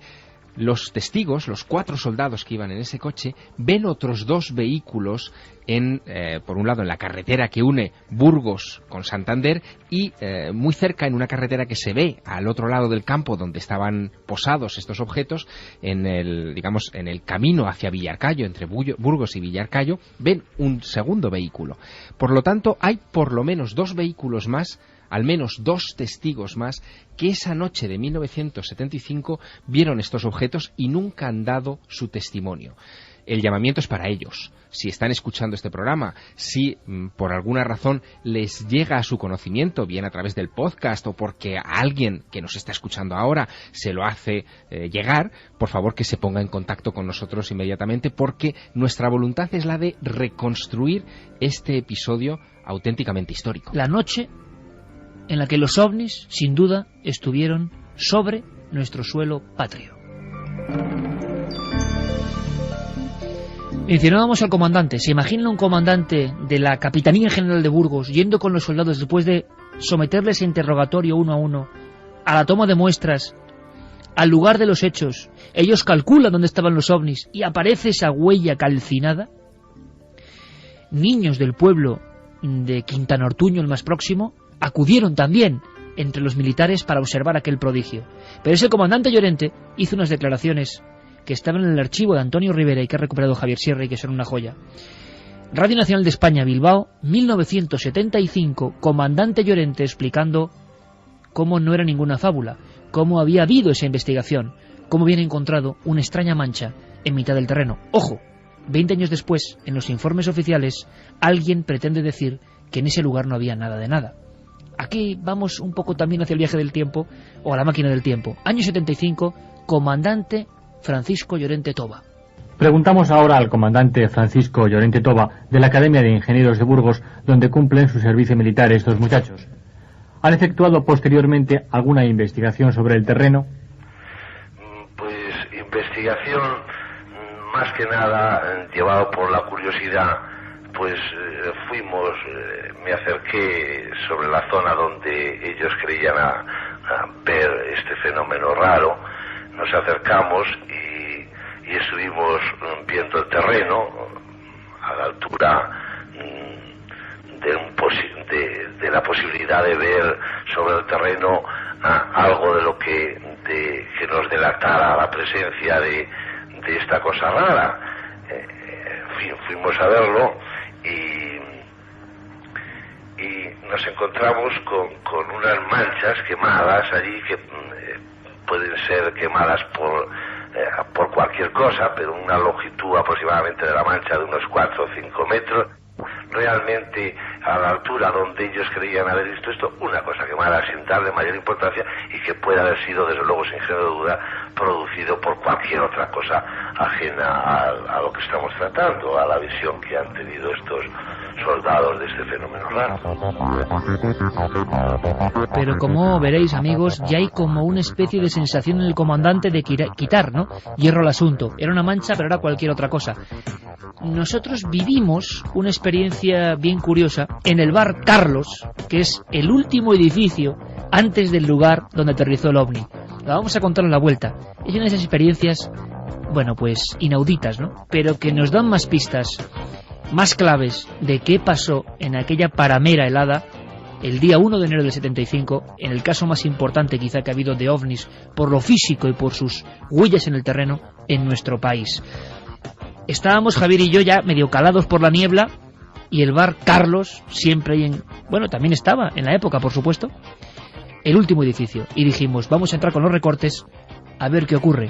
Los testigos, los 4 soldados que iban en ese coche, ven otros 2 vehículos por un lado en la carretera que une Burgos con Santander y muy cerca en una carretera que se ve al otro lado del campo donde estaban posados estos objetos, en el camino hacia Villarcayo, entre Burgos y Villarcayo, ven un segundo vehículo. Por lo tanto, hay por lo menos 2 vehículos más, al menos 2 testigos más, que esa noche de 1975 vieron estos objetos y nunca han dado su testimonio. El llamamiento es para ellos. Si están escuchando este programa, si por alguna razón les llega a su conocimiento, bien a través del podcast o porque a alguien que nos está escuchando ahora se lo hace llegar, por favor que se ponga en contacto con nosotros inmediatamente, porque nuestra voluntad es la de reconstruir este episodio auténticamente histórico. La noche en la que los ovnis, sin duda, estuvieron sobre nuestro suelo patrio. Mencionábamos al comandante. ¿Se imagina un comandante de la Capitanía General de Burgos yendo con los soldados después de someterles a interrogatorio uno a uno, a la toma de muestras, al lugar de los hechos? Ellos calculan dónde estaban los ovnis y aparece esa huella calcinada. Niños del pueblo de Quintana Ortuño, el más próximo, acudieron también entre los militares para observar aquel prodigio. Pero ese comandante Llorente hizo unas declaraciones que estaban en el archivo de Antonio Rivera y que ha recuperado Javier Sierra y que son una joya. Radio Nacional de España, Bilbao, 1975, comandante Llorente explicando cómo no era ninguna fábula, cómo había habido esa investigación, cómo habían encontrado una extraña mancha en mitad del terreno. Ojo, 20 años después, en los informes oficiales, alguien pretende decir que en ese lugar no había nada de nada. Aquí vamos un poco también hacia el viaje del tiempo, o a la máquina del tiempo. Año 75, comandante Francisco Llorente Toba. Preguntamos ahora al comandante Francisco Llorente Toba de la Academia de Ingenieros de Burgos, donde cumplen su servicio militar estos muchachos. ¿Han efectuado posteriormente alguna investigación sobre el terreno? Pues investigación, más que nada llevado por la curiosidad. Pues me acerqué sobre la zona donde ellos creían a ver este fenómeno raro. Nos acercamos y estuvimos viendo el terreno a la altura de la posibilidad de ver sobre el terreno algo de lo que nos delatara la presencia de esta cosa rara. En fin, fuimos a verlo y nos encontramos con unas manchas quemadas allí que pueden ser quemadas por cualquier cosa, pero una longitud aproximadamente de la mancha de unos 4 o 5 metros. Realmente a la altura donde ellos creían haber visto esto, una cosa quemada sin darle mayor importancia y que puede haber sido, desde luego sin género de duda, producido por cualquier otra cosa ajena a lo que estamos tratando, a la visión que han tenido estos soldados de este fenómeno raro. Pero como veréis, amigos, ya hay como una especie de sensación en el comandante de quitar, ¿no?, hierro al asunto. Era una mancha, pero era cualquier otra cosa. Nosotros vivimos una experiencia bien curiosa en el bar Carlos, que es el último edificio antes del lugar donde aterrizó el ovni. La vamos a contar a la vuelta. Es una de esas experiencias, bueno, pues inauditas, ¿no?, pero que nos dan más pistas, más claves de qué pasó en aquella paramera helada el día 1 de enero del 75, en el caso más importante quizá que ha habido de ovnis por lo físico y por sus huellas en el terreno en nuestro país. Estábamos Javier y yo ya medio calados por la niebla y el bar Carlos, siempre ahí bueno, también estaba en la época, por supuesto, el último edificio, y dijimos, vamos a entrar con los recortes a ver qué ocurre.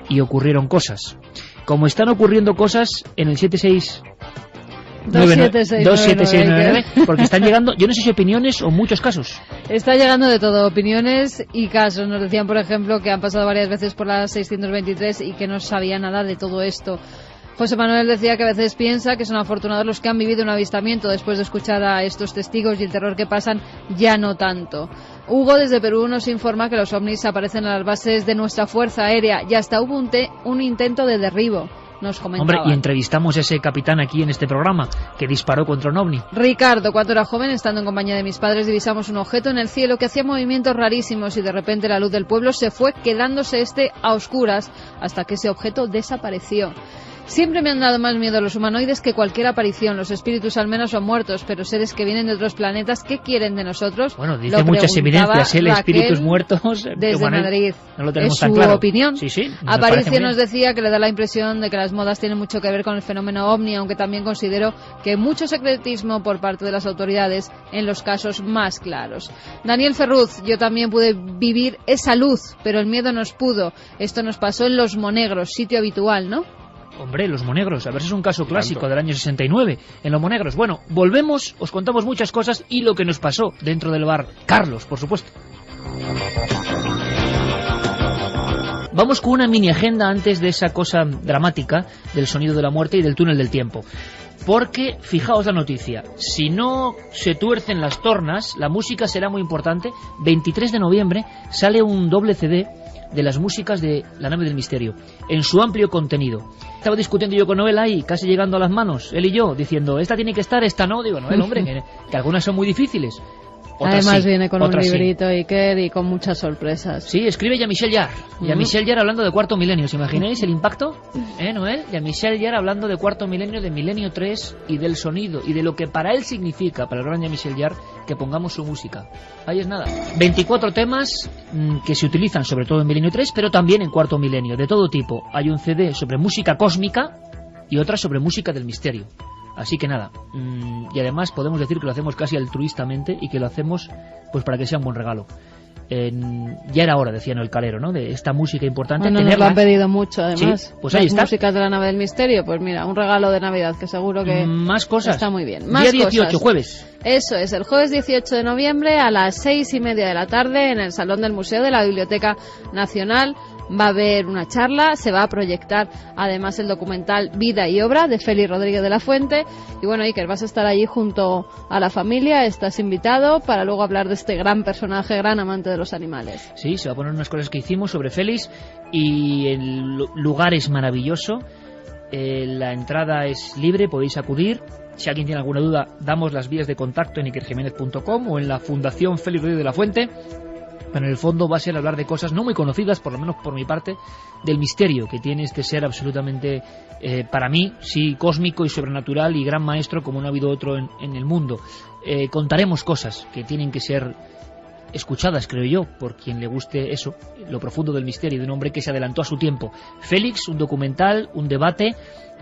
Y ocurrieron cosas. Como están ocurriendo cosas en el 76 27699, porque están llegando, yo no sé si opiniones o muchos casos. Está llegando de todo, opiniones y casos. Nos decían, por ejemplo, que han pasado varias veces por la 623 y que no sabía nada de todo esto. José Manuel decía que a veces piensa que son afortunados los que han vivido un avistamiento después de escuchar a estos testigos y el terror que pasan ya no tanto. Hugo desde Perú nos informa que los ovnis aparecen en las bases de nuestra Fuerza Aérea y hasta hubo un intento de derribo. Nos comentaba. Hombre, y entrevistamos a ese capitán aquí en este programa que disparó contra un ovni. Ricardo, cuando era joven, estando en compañía de mis padres, divisamos un objeto en el cielo que hacía movimientos rarísimos y de repente la luz del pueblo se fue quedándose a oscuras hasta que ese objeto desapareció. Siempre me han dado más miedo los humanoides que cualquier aparición. Los espíritus al menos son muertos, pero seres que vienen de otros planetas, ¿qué quieren de nosotros? Bueno, dice muchas evidencias, el espíritus muertos. Desde Madrid. No lo tenemos es tan su claro. opinión. Sí, Aparicio nos decía que le da la impresión de que las modas tienen mucho que ver con el fenómeno ovni, aunque también considero que hay mucho secretismo por parte de las autoridades en los casos más claros. Daniel Ferruz, yo también pude vivir esa luz, pero el miedo nos pudo. Esto nos pasó en Los Monegros, sitio habitual, ¿no? Hombre, Los Monegros, a ver si es un caso clásico del año 69, en Los Monegros. Bueno, volvemos, os contamos muchas cosas y lo que nos pasó dentro del bar Carlos, por supuesto. Vamos con una mini agenda antes de esa cosa dramática del sonido de la muerte y del túnel del tiempo. Porque, fijaos la noticia, si no se tuercen las tornas, la música será muy importante. 23 de noviembre sale un doble CD de las músicas de La Nave del Misterio, en su amplio contenido. Estaba discutiendo yo con Noel ahí, casi llegando a las manos, él y yo, diciendo, esta tiene que estar, esta no. Digo, Noel, hombre, que algunas son muy difíciles. Además viene con un librito Iker y con muchas sorpresas. Sí, escribe Jean-Michel Jarre. Jean-Michel Jarre hablando de Cuarto Milenio. ¿Os imagináis el impacto? Noel? Jean-Michel Jarre hablando de Cuarto Milenio, de Milenio 3 y del sonido y de lo que para él significa, para el gran Jean-Michel Jarre, que pongamos su música. Ahí es nada. 24 temas que se utilizan sobre todo en Milenio 3, pero también en Cuarto Milenio, de todo tipo. Hay un CD sobre música cósmica y otra sobre música del misterio. Así que nada, y además podemos decir que lo hacemos casi altruistamente y que lo hacemos pues para que sea un buen regalo. Ya era hora, decía Noel Calero, ¿no? De esta música importante. Bueno, nos lo han pedido mucho, además. Sí, pues ahí está. Las músicas de La Nave del Misterio, pues mira, un regalo de Navidad que seguro que más cosas. Está muy bien. Más día 18, cosas. Jueves. Eso es, el jueves 18 de noviembre a las 6:30 de la tarde en el Salón del Museo de la Biblioteca Nacional. Va a haber una charla, se va a proyectar además el documental Vida y Obra de Félix Rodríguez de la Fuente. Y bueno, Iker, vas a estar allí junto a la familia, estás invitado para luego hablar de este gran personaje, gran amante de los animales. Sí, se va a poner unas cosas que hicimos sobre Félix y el lugar es maravilloso. La entrada es libre, podéis acudir. Si alguien tiene alguna duda, damos las vías de contacto en ikerjimenez.com o en la Fundación Félix Rodríguez de la Fuente. Pero en el fondo va a ser hablar de cosas no muy conocidas, por lo menos por mi parte, del misterio que tiene este ser absolutamente, para mí, sí, cósmico y sobrenatural y gran maestro como no ha habido otro en el mundo. Contaremos cosas que tienen que ser escuchadas, creo yo, por quien le guste eso, lo profundo del misterio de un hombre que se adelantó a su tiempo. Félix, un documental, un debate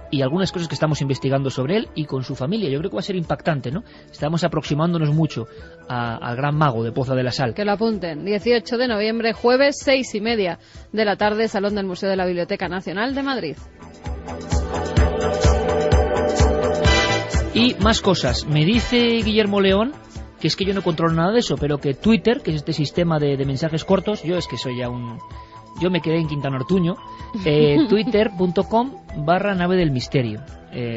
y algunas cosas que estamos investigando sobre él y con su familia. Yo creo que va a ser impactante, ¿no? Estamos aproximándonos mucho al gran mago de Poza de la Sal. Que lo apunten. 18 de noviembre, jueves, 6:30 de la tarde, Salón del Museo de la Biblioteca Nacional de Madrid. Y más cosas. Me dice Guillermo León, que es que yo no controlo nada de eso, pero que Twitter, que es este sistema de mensajes cortos, yo es que soy ya yo me quedé en Quintana Ortuño, twitter.com/nave del misterio.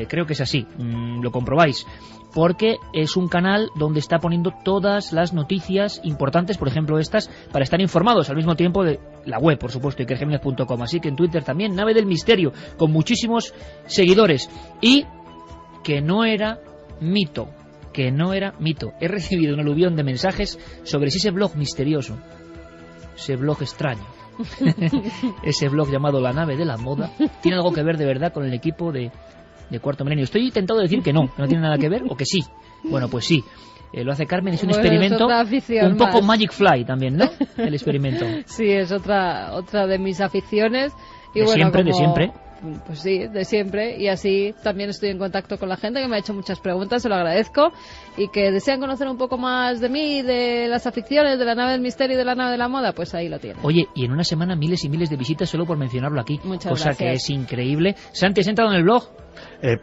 Creo que es así, lo comprobáis, porque es un canal donde está poniendo todas las noticias importantes, por ejemplo estas, para estar informados al mismo tiempo de la web, por supuesto, ikerjimenez.com. Así que en Twitter también, Nave del Misterio, con muchísimos seguidores. Y que no era mito. He recibido un aluvión de mensajes sobre si ese blog misterioso, ese blog extraño, ese blog llamado La Nave de la Moda, tiene algo que ver de verdad con el equipo de Cuarto Milenio. Estoy tentado de decir que no tiene nada que ver, o que sí. Bueno, pues sí. Lo hace Carmen, es un experimento un poco Magic Fly también, ¿no? El experimento. Sí, es otra de mis aficiones. Y de siempre. Pues sí, de siempre, y así también estoy en contacto con la gente que me ha hecho muchas preguntas, se lo agradezco, y que desean conocer un poco más de mí, de las aficiones, de La Nave del Misterio y de La Nave de la Moda, pues ahí lo tienen. Oye, y en una semana miles y miles de visitas solo por mencionarlo aquí, muchas cosa gracias. Que es increíble. Santi, ¿has entrado en el blog?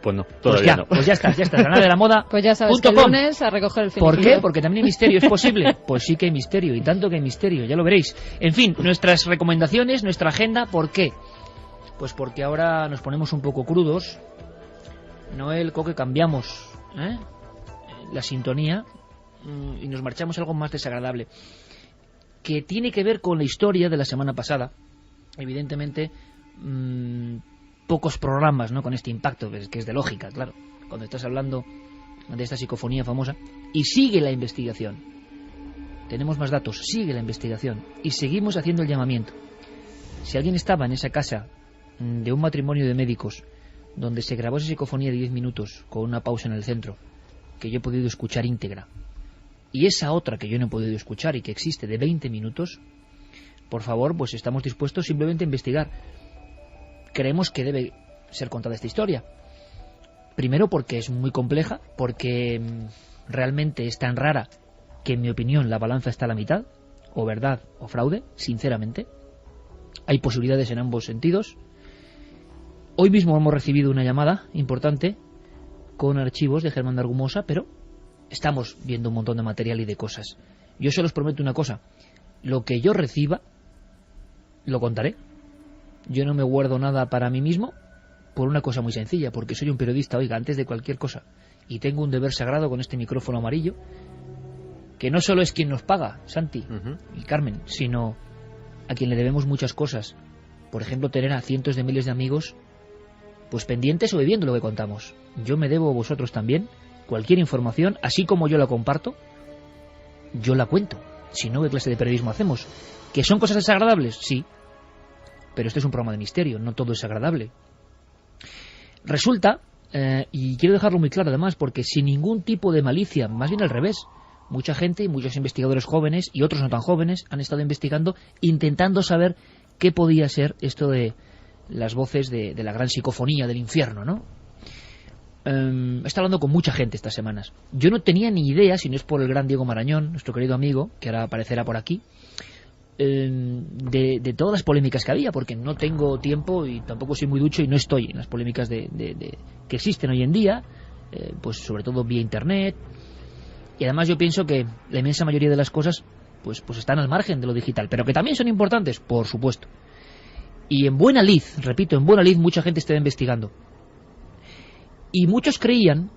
Pues no, todavía no. Pues ya está, Granada de la Moda. Pues ya sabes que el lunes a recoger el finiquito. ¿Por qué? Porque también hay misterio, ¿es posible? Pues sí que hay misterio, y tanto que hay misterio, ya lo veréis. En fin, nuestras recomendaciones, nuestra agenda, ¿por qué? Pues porque ahora nos ponemos un poco crudos. Noel, Coque, cambiamos la sintonía y nos marchamos a algo más desagradable, que tiene que ver con la historia de la semana pasada. Evidentemente, pocos programas, ¿no?, con este impacto, que es de lógica, claro, cuando estás hablando de esta psicofonía famosa. Y sigue la investigación, tenemos más datos, sigue la investigación y seguimos haciendo el llamamiento. Si alguien estaba en esa casa de un matrimonio de médicos donde se grabó esa psicofonía de 10 minutos con una pausa en el centro, que yo he podido escuchar íntegra, y esa otra que yo no he podido escuchar y que existe de 20 minutos, por favor, pues estamos dispuestos simplemente a investigar. Creemos que debe ser contada esta historia. Primero porque es muy compleja, porque realmente es tan rara que, en mi opinión, la balanza está a la mitad, o verdad o fraude, sinceramente. Hay posibilidades en ambos sentidos. Hoy mismo hemos recibido una llamada importante con archivos de Germán de Argumosa, pero estamos viendo un montón de material y de cosas. Yo solo os prometo una cosa: lo que yo reciba, lo contaré. Yo no me guardo nada para mí mismo, por una cosa muy sencilla, porque soy un periodista, oiga, antes de cualquier cosa, y tengo un deber sagrado con este micrófono amarillo, que no solo es quien nos paga, Santi y Carmen, sino a quien le debemos muchas cosas. Por ejemplo, tener a cientos de miles de amigos pues pendientes o viviendo lo que contamos. Yo me debo a vosotros también. Cualquier información, así como yo la comparto, yo la cuento. Si no, ¿qué clase de periodismo hacemos? ¿Que son cosas desagradables? Sí. Pero este es un programa de misterio, no todo es agradable. Resulta, y quiero dejarlo muy claro además, porque sin ningún tipo de malicia, más bien al revés, mucha gente y muchos investigadores jóvenes y otros no tan jóvenes han estado investigando, intentando saber qué podía ser esto de las voces de la gran psicofonía del infierno, ¿no? He estado hablando con mucha gente estas semanas. Yo no tenía ni idea, si no es por el gran Diego Marañón, nuestro querido amigo, que ahora aparecerá por aquí, de todas las polémicas que había, porque no tengo tiempo y tampoco soy muy ducho y no estoy en las polémicas que existen hoy en día, pues sobre todo vía internet. Y además yo pienso que la inmensa mayoría de las cosas pues están al margen de lo digital, pero que también son importantes, por supuesto. Y en buena lid, repito, en buena lid mucha gente está investigando. Y muchos creían,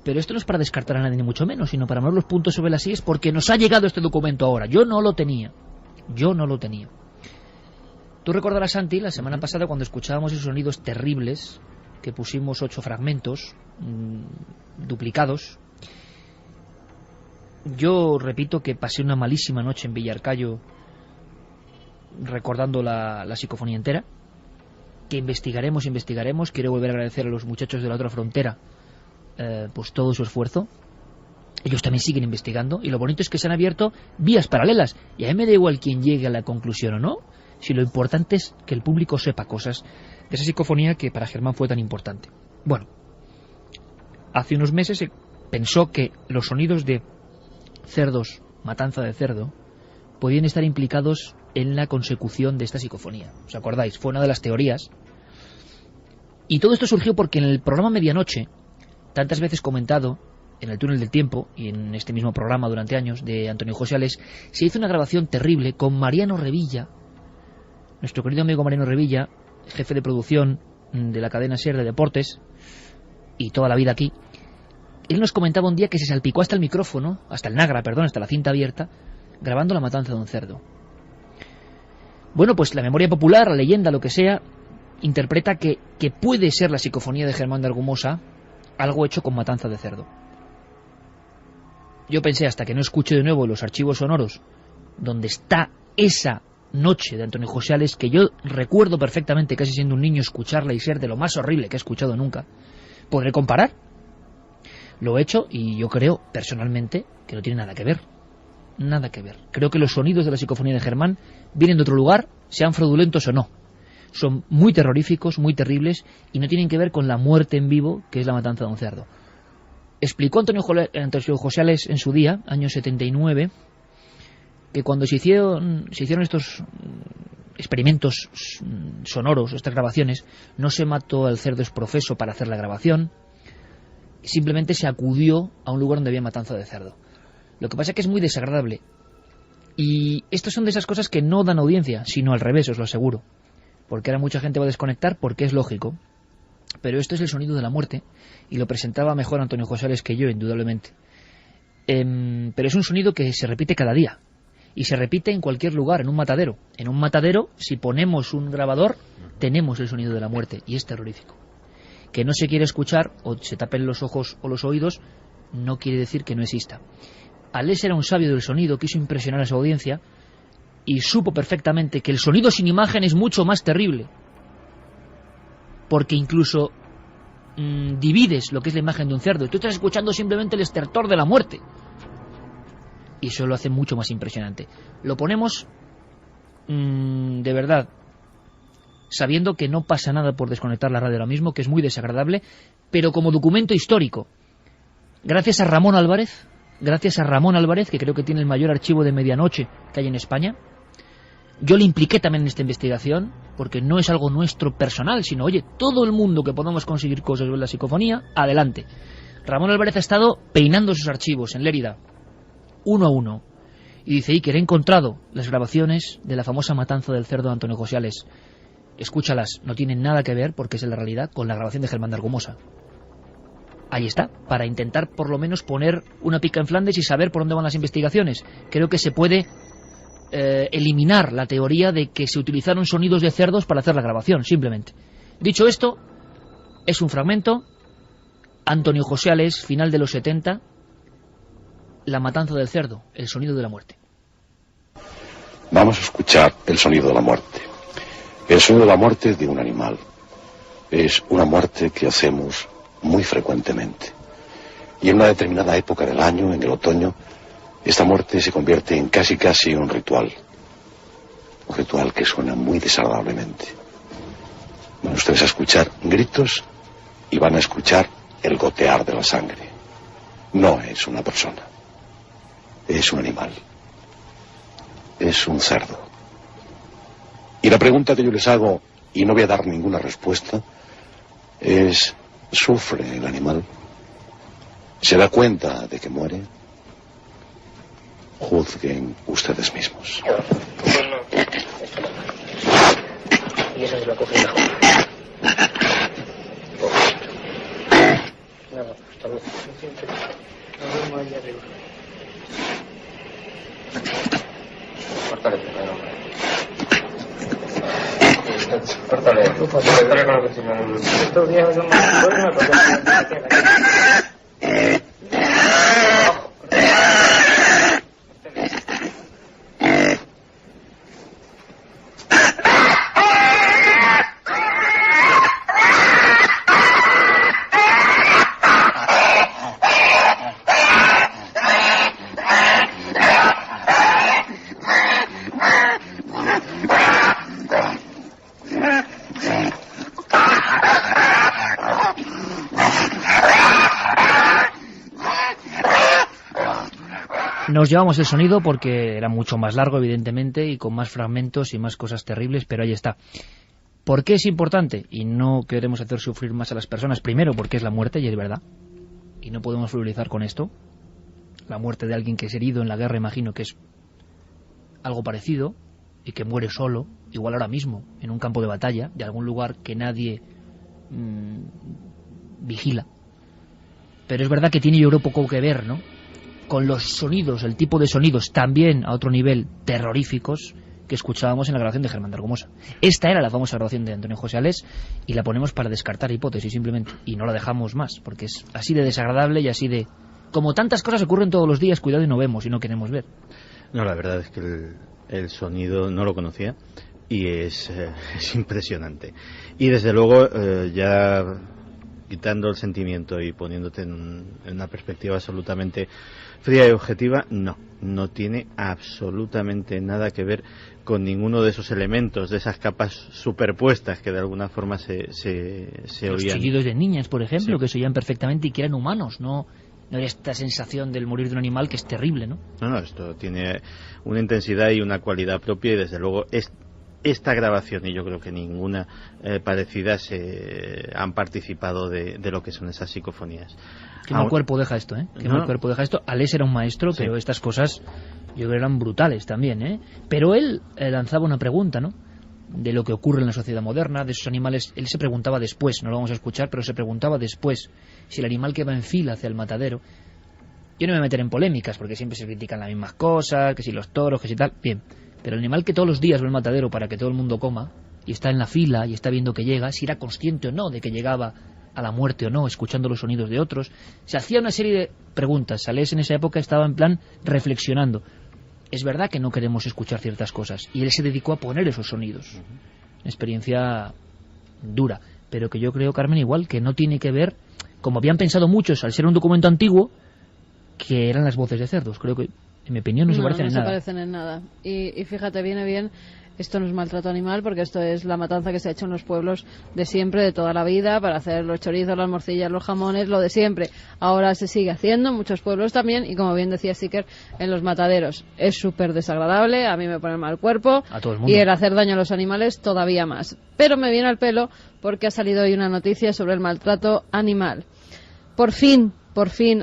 pero esto no es para descartar a nadie ni mucho menos, sino para poner los puntos sobre las sillas, porque nos ha llegado este documento ahora. Yo no lo tenía. Tú recordarás, Santi, la semana pasada cuando escuchábamos esos sonidos terribles, que pusimos 8 fragmentos duplicados. Yo repito que pasé una malísima noche en Villarcayo recordando la psicofonía entera, que investigaremos. Quiero volver a agradecer a los muchachos de la otra frontera pues todo su esfuerzo. Ellos también siguen investigando y lo bonito es que se han abierto vías paralelas y a mí me da igual quién llegue a la conclusión o no, si lo importante es que el público sepa cosas de esa psicofonía que para Germán fue tan importante. Bueno, hace unos meses se pensó que los sonidos de cerdos, matanza de cerdo, podían estar implicados en la consecución de esta psicofonía. ¿Os acordáis? Fue una de las teorías. Y todo esto surgió porque en el programa Medianoche, tantas veces comentado en el Túnel del Tiempo y en este mismo programa durante años de Antonio José Ales, se hizo una grabación terrible con Mariano Revilla, nuestro querido amigo Mariano Revilla, jefe de producción de la cadena SER de deportes y toda la vida aquí. Él nos comentaba un día que se salpicó hasta el micrófono, hasta el Nagra, perdón, hasta la cinta abierta, grabando la matanza de un cerdo. Bueno, pues la memoria popular, la leyenda, lo que sea, interpreta que puede ser la psicofonía de Germán de Argumosa algo hecho con matanza de cerdo. Yo pensé, hasta que no escuche de nuevo los archivos sonoros donde está esa noche de Antonio José Ales, que yo recuerdo perfectamente, casi siendo un niño, escucharla y ser de lo más horrible que he escuchado nunca, podré comparar. Lo he hecho y yo creo, personalmente, que no tiene nada que ver. Nada que ver. Creo que los sonidos de la psicofonía de Germán vienen de otro lugar, sean fraudulentos o no. Son muy terroríficos, muy terribles, y no tienen que ver con la muerte en vivo, que es la matanza de un cerdo. Explicó Antonio José Ales en su día, año 79, que cuando se hicieron estos experimentos sonoros, estas grabaciones, no se mató al cerdo exprofeso para hacer la grabación, simplemente se acudió a un lugar donde había matanza de cerdo. Lo que pasa es que es muy desagradable. Y estas son de esas cosas que no dan audiencia, sino al revés, os lo aseguro. Porque ahora mucha gente va a desconectar, porque es lógico. Pero esto es el sonido de la muerte, y lo presentaba mejor Antonio Josales que yo, indudablemente. Pero es un sonido que se repite cada día. Y se repite en cualquier lugar, en un matadero. En un matadero, si ponemos un grabador, tenemos el sonido de la muerte, y es terrorífico. Que no se quiere escuchar, o se tapen los ojos o los oídos, no quiere decir que no exista. Alés era un sabio del sonido, quiso impresionar a su audiencia y supo perfectamente que el sonido sin imagen es mucho más terrible, porque incluso divides lo que es la imagen de un cerdo. Tú estás escuchando simplemente el estertor de la muerte y eso lo hace mucho más impresionante. Lo ponemos de verdad sabiendo que no pasa nada por desconectar la radio ahora mismo, que es muy desagradable, pero como documento histórico, gracias a Ramón Álvarez, que creo que tiene el mayor archivo de medianoche que hay en España. Yo le impliqué también en esta investigación, porque no es algo nuestro personal, sino, oye, todo el mundo que podamos conseguir cosas sobre la psicofonía, adelante. Ramón Álvarez ha estado peinando sus archivos en Lérida, uno a uno, y dice, Iker, he encontrado las grabaciones de la famosa matanza del cerdo de Antonio Josales. Escúchalas, no tienen nada que ver, porque es en la realidad, con la grabación de Germán de Argumosa. Ahí está, para intentar por lo menos poner una pica en Flandes y saber por dónde van las investigaciones. Creo que se puede eliminar la teoría de que se utilizaron sonidos de cerdos para hacer la grabación, simplemente. Dicho esto, es un fragmento, Antonio Josales, final de los 70, la matanza del cerdo, el sonido de la muerte. Vamos a escuchar el sonido de la muerte. El sonido de la muerte de un animal. Es una muerte que hacemos muy frecuentemente. Y en una determinada época del año, en el otoño, esta muerte se convierte en casi un ritual. Un ritual que suena muy desagradablemente. Van ustedes a escuchar gritos y van a escuchar el gotear de la sangre. No es una persona. Es un animal. Es un cerdo. Y la pregunta que yo les hago, y no voy a dar ninguna respuesta, es: ¿sufre el animal? ¿Se da cuenta de que muere? Juzguen ustedes mismos. Y esa se la coge mejor. Nada, hasta luego. Nos vemos ahí arriba. Córtale, córtale con lo que tiene. Estos días son más buenos porque Nos llevamos el sonido porque era mucho más largo, evidentemente, y con más fragmentos y más cosas terribles, pero ahí está. ¿Por qué es importante? Y no queremos hacer sufrir más a las personas. Primero, porque es la muerte, y es verdad. Y no podemos frivolizar con esto. La muerte de alguien que es herido en la guerra, imagino que es algo parecido, y que muere solo, igual ahora mismo, en un campo de batalla, de algún lugar que nadie vigila. Pero es verdad que tiene, yo creo, poco que ver, ¿no?, con los sonidos, el tipo de sonidos también a otro nivel terroríficos que escuchábamos en la grabación de Germán de Argumosa. Esta era la famosa grabación de Antonio Josales y la ponemos para descartar hipótesis simplemente, y no la dejamos más, porque es así de desagradable y así de... Como tantas cosas ocurren todos los días, cuidado y no vemos y no queremos ver. No, la verdad es que el sonido no lo conocía y es impresionante. Y desde luego ya quitando el sentimiento y poniéndote en una perspectiva absolutamente fría y objetiva, no tiene absolutamente nada que ver con ninguno de esos elementos, de esas capas superpuestas que de alguna forma se oían. Los chillidos de niñas, por ejemplo, sí, que se oían perfectamente y que eran humanos, no era esta sensación del morir de un animal que es terrible, ¿no? No, esto tiene una intensidad y una cualidad propia y desde luego es esta grabación, y yo creo que ninguna parecida, han participado de lo que son esas psicofonías. Qué mal cuerpo deja esto, ¿eh? Qué mal cuerpo deja esto. Alés era un maestro, pero estas cosas yo creo eran brutales también, ¿eh? Pero él lanzaba una pregunta, ¿no?, de lo que ocurre en la sociedad moderna, de esos animales. Él se preguntaba después, no lo vamos a escuchar, pero se preguntaba después si el animal que va en fila hacia el matadero... Yo no me voy a meter en polémicas, porque siempre se critican las mismas cosas, que si los toros, que si tal... Bien, pero el animal que todos los días va al matadero para que todo el mundo coma, y está en la fila, y está viendo que llega, si era consciente o no de que llegaba a la muerte o no, escuchando los sonidos de otros, se hacía una serie de preguntas. Salés en esa época estaba en plan reflexionando. Es verdad que no queremos escuchar ciertas cosas, y él se dedicó a poner esos sonidos. Una experiencia dura, pero que yo creo, Carmen, igual, que no tiene que ver, como habían pensado muchos al ser un documento antiguo, que eran las voces de cerdos. Creo que, en mi opinión, no se parecen en nada. No se parecen en nada. Y fíjate, viene bien, esto no es maltrato animal, porque esto es la matanza que se ha hecho en los pueblos de siempre, de toda la vida, para hacer los chorizos, las morcillas, los jamones, lo de siempre. Ahora se sigue haciendo en muchos pueblos también, y como bien decía Siker, en los mataderos. Es súper desagradable, a mí me pone mal cuerpo, a todo el mundo. Y el hacer daño a los animales todavía más. Pero me viene al pelo porque ha salido hoy una noticia sobre el maltrato animal. Por fin,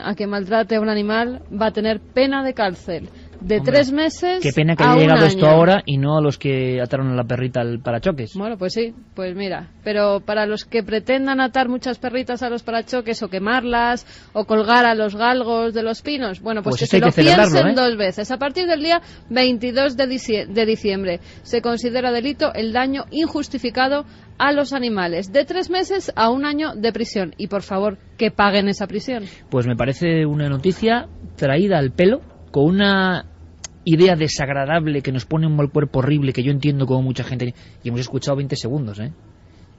a que maltrate a un animal va a tener pena de cárcel de 3 meses. Qué pena que haya llegado esto ahora y no a los que ataron a la perrita al parachoques. Bueno, pues sí, pues mira, pero para los que pretendan atar muchas perritas a los parachoques o quemarlas o colgar a los galgos de los pinos, bueno, pues que se lo piensen 2 veces. A partir del día 22 de diciembre se considera delito el daño injustificado a los animales, de 3 meses a 1 año de prisión. Y por favor, que paguen esa prisión. Pues me parece una noticia traída al pelo, con una idea desagradable que nos pone un mal cuerpo horrible, que yo entiendo como mucha gente, y hemos escuchado 20 segundos, ¿eh?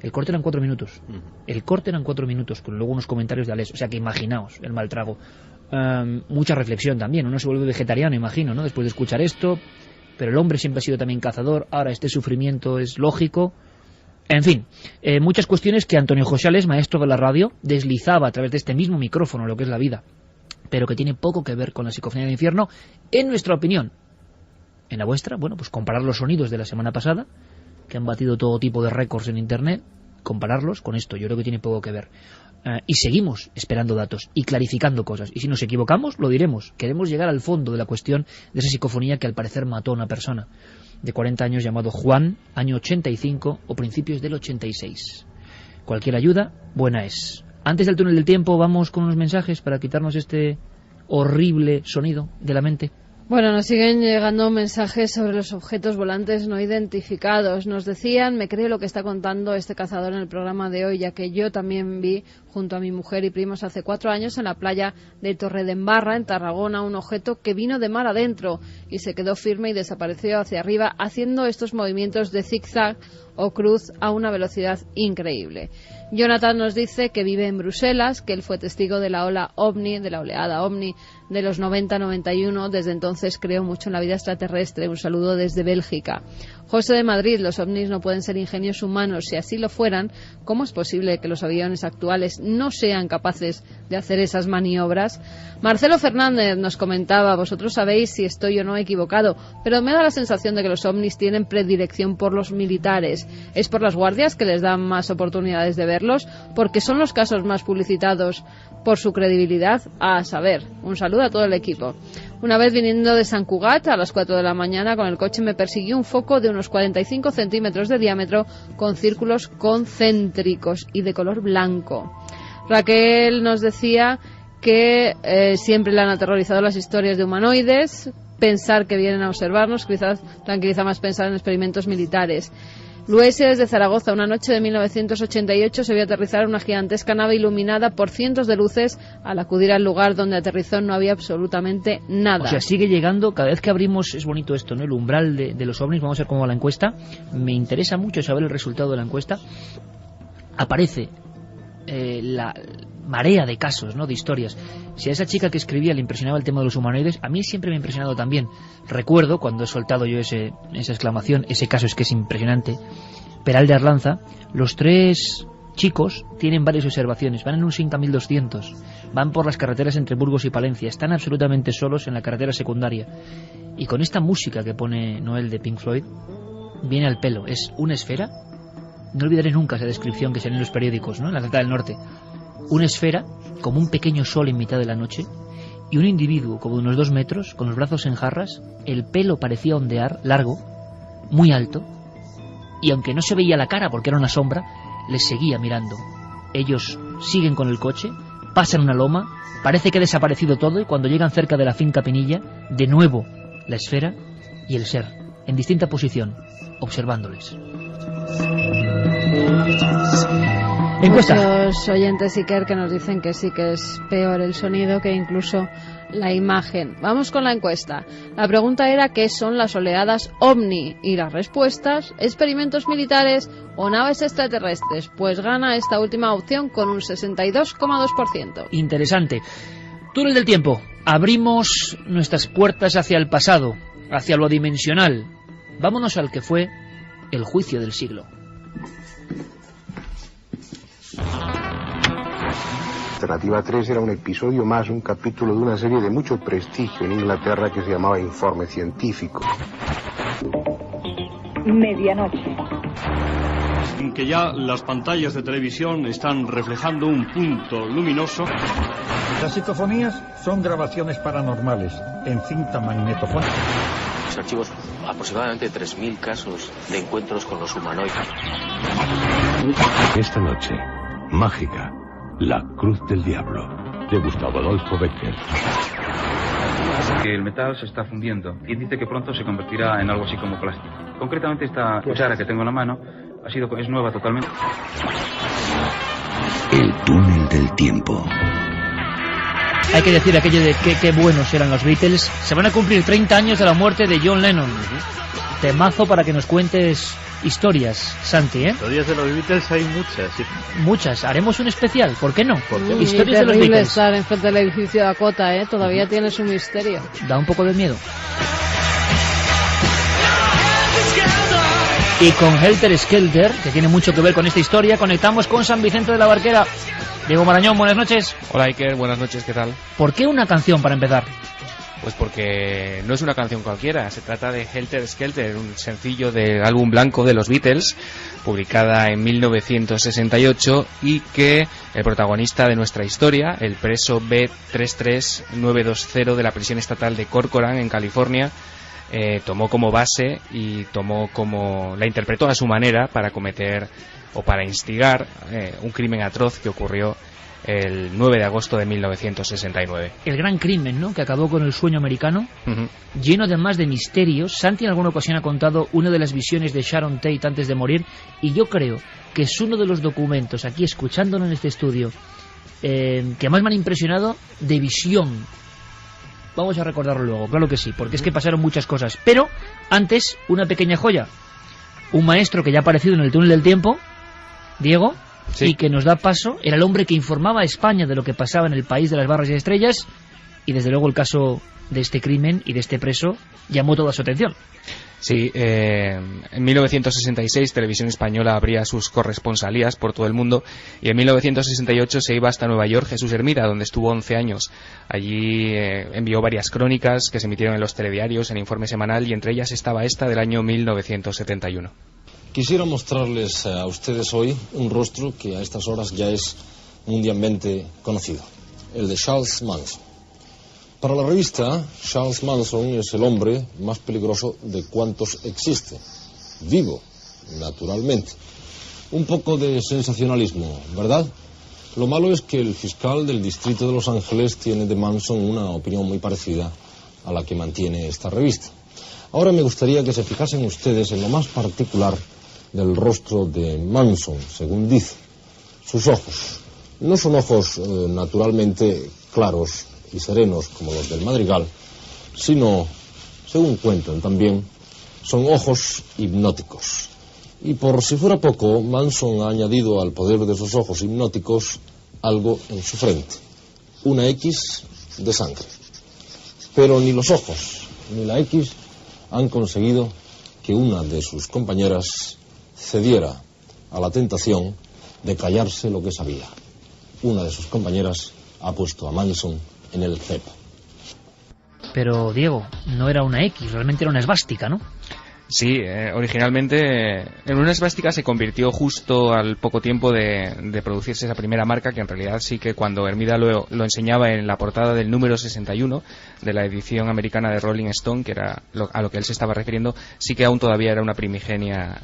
El corte eran 4 minutos. El corte eran 4 minutos, con luego unos comentarios de Alés. O sea que imaginaos el mal trago. Mucha reflexión también. Uno se vuelve vegetariano, imagino, ¿no?, después de escuchar esto. Pero el hombre siempre ha sido también cazador. Ahora este sufrimiento es lógico. En fin, muchas cuestiones que Antonio José Alés, maestro de la radio, deslizaba a través de este mismo micrófono, lo que es la vida, pero que tiene poco que ver con la psicofonía del infierno, en nuestra opinión. En la vuestra, bueno, pues comparar los sonidos de la semana pasada, que han batido todo tipo de récords en Internet, compararlos con esto, yo creo que tiene poco que ver. Y seguimos esperando datos y clarificando cosas. Y si nos equivocamos, lo diremos. Queremos llegar al fondo de la cuestión de esa psicofonía que al parecer mató a una persona de 40 años llamado Juan, año 85 o principios del 86. Cualquier ayuda, buena es. Antes del túnel del tiempo, vamos con unos mensajes para quitarnos este horrible sonido de la mente. Bueno, nos siguen llegando mensajes sobre los objetos volantes no identificados. Nos decían, me creo lo que está contando este cazador en el programa de hoy, ya que yo también vi junto a mi mujer y primos hace 4 años en la playa de Torredembarra, en Tarragona, un objeto que vino de mar adentro y se quedó firme y desapareció hacia arriba, haciendo estos movimientos de zigzag o cruz a una velocidad increíble. Jonathan nos dice que vive en Bruselas, que él fue testigo de la oleada ovni de los 90-91, desde entonces creo mucho en la vida extraterrestre. Un saludo desde Bélgica. José de Madrid, los ovnis no pueden ser ingenios humanos. Si así lo fueran, ¿cómo es posible que los aviones actuales no sean capaces de hacer esas maniobras? Marcelo Fernández nos comentaba, vosotros sabéis si estoy o no equivocado, pero me da la sensación de que los ovnis tienen predilección por los militares. ¿Es por las guardias que les dan más oportunidades de verlos? Porque son los casos más publicitados por su credibilidad. A saber, un saludo a todo el equipo. Una vez viniendo de Sant Cugat a las 4 de la mañana con el coche me persiguió un foco de unos 45 centímetros de diámetro con círculos concéntricos y de color blanco. Raquel nos decía que siempre le han aterrorizado las historias de humanoides, pensar que vienen a observarnos, quizás tranquiliza más pensar en experimentos militares. Luis desde Zaragoza, una noche de 1988 se vio aterrizar una gigantesca nave iluminada por cientos de luces. Al acudir al lugar donde aterrizó no había absolutamente nada. O sea, sigue llegando, cada vez que abrimos, es bonito esto, ¿no?, el umbral de los ovnis. Vamos a ver cómo va la encuesta. Me interesa mucho saber el resultado de la encuesta. Aparece la marea de casos, ¿no?, de historias. Si a esa chica que escribía le impresionaba el tema de los humanoides, a mí siempre me ha impresionado también. Recuerdo cuando he soltado yo esa exclamación, ese caso es que es impresionante. Peral de Arlanza, los 3 chicos tienen varias observaciones, van en un Simca 1200, van por las carreteras entre Burgos y Palencia, están absolutamente solos en la carretera secundaria. Y con esta música que pone Noel de Pink Floyd, viene al pelo. Es una esfera. No olvidaré nunca esa descripción que sale en los periódicos, ¿no? En la Gaceta del Norte. Una esfera, como un pequeño sol en mitad de la noche, y un individuo como de unos 2 metros, con los brazos en jarras, el pelo parecía ondear, largo, muy alto, y aunque no se veía la cara porque era una sombra, les seguía mirando. Ellos siguen con el coche, pasan una loma, parece que ha desaparecido todo, y cuando llegan cerca de la finca Pinilla, de nuevo la esfera y el ser, en distinta posición, observándoles. Encuesta. Muchos oyentes, Iker, que nos dicen que sí que es peor el sonido que incluso la imagen. Vamos con la encuesta. La pregunta era ¿qué son las oleadas OVNI? Y las respuestas, experimentos militares o naves extraterrestres. Pues gana esta última opción con un 62,2%. Interesante. Túnel del tiempo. Abrimos nuestras puertas hacia el pasado, hacia lo adimensional. Vámonos al que fue el juicio del siglo. Alternativa 3 era un episodio más, un capítulo de una serie de mucho prestigio en Inglaterra que se llamaba Informe Científico. Medianoche. En que ya las pantallas de televisión están reflejando un punto luminoso. Las psicofonías son grabaciones paranormales en cinta magnetofónica. Los archivos aproximadamente 3.000 casos de encuentros con los humanoides. Esta noche, mágica. La Cruz del Diablo, de Gustavo Adolfo Becker. Que el metal se está fundiendo y dice que pronto se convertirá en algo así como plástico. Concretamente esta cuchara que tengo en la mano es nueva totalmente. El túnel del tiempo. Hay que decir aquello de qué buenos eran los Beatles. Se van a cumplir 30 años de la muerte de John Lennon. Temazo para que nos cuentes historias, Santi, ¿eh? Historias de los Beatles hay muchas, sí. Muchas. Haremos un especial, ¿por qué no? Historias de los Beatles. Estar enfrente del edificio de Dakota, ¿eh? Todavía tiene su misterio. Da un poco de miedo. Y con Helter Skelter, que tiene mucho que ver con esta historia, conectamos con San Vicente de la Barquera. Diego Marañón, buenas noches. Hola Iker, buenas noches, ¿qué tal? ¿Por qué una canción para empezar? Pues porque no es una canción cualquiera, se trata de Helter Skelter, un sencillo del álbum blanco de los Beatles, publicada en 1968, y que el protagonista de nuestra historia, el preso B33920 de la prisión estatal de Corcoran, en California, tomó como base y la interpretó a su manera para cometer o para instigar un crimen atroz que ocurrió el 9 de agosto de 1969. El gran crimen, ¿no?, que acabó con el sueño americano, lleno además de misterios. Santi en alguna ocasión ha contado una de las visiones de Sharon Tate antes de morir, y yo creo que es uno de los documentos, aquí escuchándolo en este estudio, que más me han impresionado de visión. Vamos a recordarlo luego, claro que sí, porque es que pasaron muchas cosas. Pero antes, una pequeña joya. Un maestro que ya ha aparecido en el túnel del tiempo, Diego, sí, y que nos da paso, era el hombre que informaba a España de lo que pasaba en el país de las barras y estrellas, y desde luego el caso de este crimen y de este preso llamó toda su atención. Sí, en 1966 Televisión Española abría sus corresponsalías por todo el mundo, y en 1968 se iba hasta Nueva York Jesús Hermida, donde estuvo 11 años. Allí envió varias crónicas que se emitieron en los telediarios, en Informe Semanal, y entre ellas estaba esta del año 1971. Quisiera mostrarles a ustedes hoy un rostro que a estas horas ya es mundialmente conocido, el de Charles Manson. Para la revista, Charles Manson es el hombre más peligroso de cuantos existen. Vivo, naturalmente. Un poco de sensacionalismo, ¿verdad? Lo malo es que el fiscal del distrito de Los Ángeles tiene de Manson una opinión muy parecida a la que mantiene esta revista. Ahora me gustaría que se fijasen ustedes en lo más particular del rostro de Manson, según dice. Sus ojos. No son ojos naturalmente claros y serenos como los del Madrigal, sino, según cuentan también, son ojos hipnóticos. Y por si fuera poco, Manson ha añadido al poder de sus ojos hipnóticos algo en su frente, una X de sangre. Pero ni los ojos ni la X han conseguido que una de sus compañeras cediera a la tentación de callarse lo que sabía. Una de sus compañeras ha puesto a Manson en el cepo. Pero, Diego, no era una X, realmente era una esvástica, ¿no? Sí, originalmente en una esvástica se convirtió justo al poco tiempo de producirse esa primera marca, que en realidad sí que cuando Hermida lo enseñaba en la portada del número 61 de la edición americana de Rolling Stone, que era a lo que él se estaba refiriendo, sí que aún todavía era una primigenia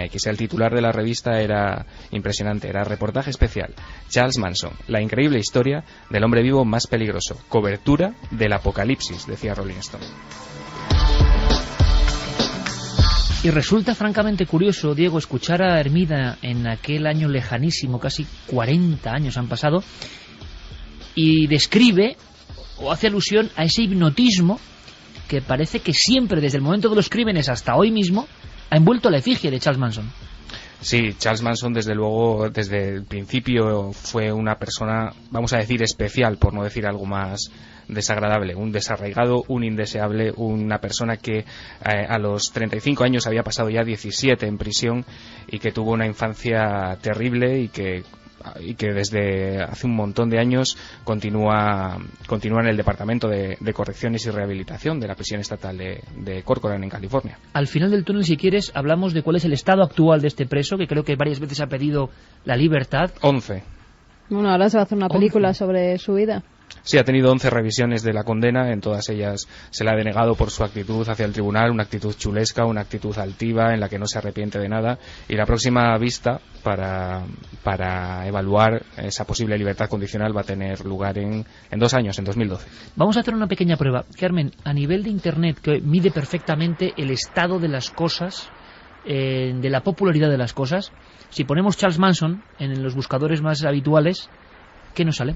X. El titular de la revista era impresionante, era reportaje especial: Charles Manson, la increíble historia del hombre vivo más peligroso, cobertura del apocalipsis, decía Rolling Stone. Y resulta francamente curioso, Diego, escuchar a Hermida en aquel año lejanísimo, casi 40 años han pasado, y describe o hace alusión a ese hipnotismo que parece que siempre, desde el momento de los crímenes hasta hoy mismo, ha envuelto la efigie de Charles Manson. Sí, Charles Manson desde luego, desde el principio fue una persona, vamos a decir, especial, por no decir algo más desagradable, un desarraigado, un indeseable, una persona que a los 35 años había pasado ya 17 en prisión y que tuvo una infancia terrible y que desde hace un montón de años continúa en el Departamento de Correcciones y Rehabilitación de la prisión estatal de Corcoran, en California. Al final del túnel, si quieres, hablamos de cuál es el estado actual de este preso, que creo que varias veces ha pedido la libertad. 11. Bueno, ahora se va a hacer una película sobre su vida. Sí, ha tenido 11 revisiones de la condena, en todas ellas se le ha denegado por su actitud hacia el tribunal, una actitud chulesca, una actitud altiva en la que no se arrepiente de nada, y la próxima vista para evaluar esa posible libertad condicional va a tener lugar en 2 años, en 2012. Vamos a hacer una pequeña prueba. Carmen, a nivel de Internet, que mide perfectamente el estado de las cosas, de la popularidad de las cosas, si ponemos Charles Manson en los buscadores más habituales, ¿qué nos sale?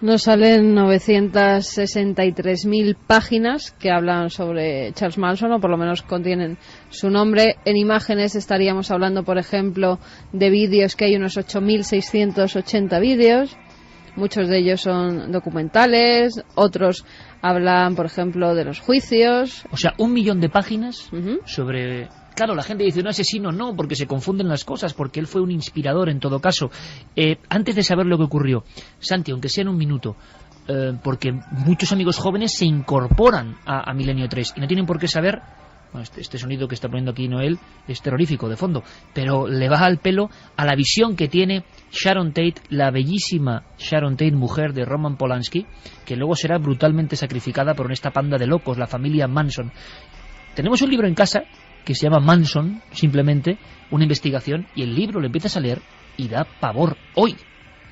Nos salen 963.000 páginas que hablan sobre Charles Manson, o por lo menos contienen su nombre. En imágenes estaríamos hablando, por ejemplo, de vídeos, que hay unos 8.680 vídeos. Muchos de ellos son documentales, otros hablan, por ejemplo, de los juicios. O sea, 1 millón de páginas sobre... Claro, la gente dice un asesino, no, porque se confunden las cosas, porque él fue un inspirador en todo caso. Antes de saber lo que ocurrió, Santi, aunque sea en un minuto, porque muchos amigos jóvenes se incorporan a Milenio 3 y no tienen por qué saber, bueno, este sonido que está poniendo aquí Noel es terrorífico de fondo, pero le baja al pelo a la visión que tiene Sharon Tate, la bellísima Sharon Tate, mujer de Roman Polanski, que luego será brutalmente sacrificada por esta panda de locos, la familia Manson. Tenemos un libro en casa que se llama Manson, simplemente, una investigación, y el libro lo empiezas a leer y da pavor hoy.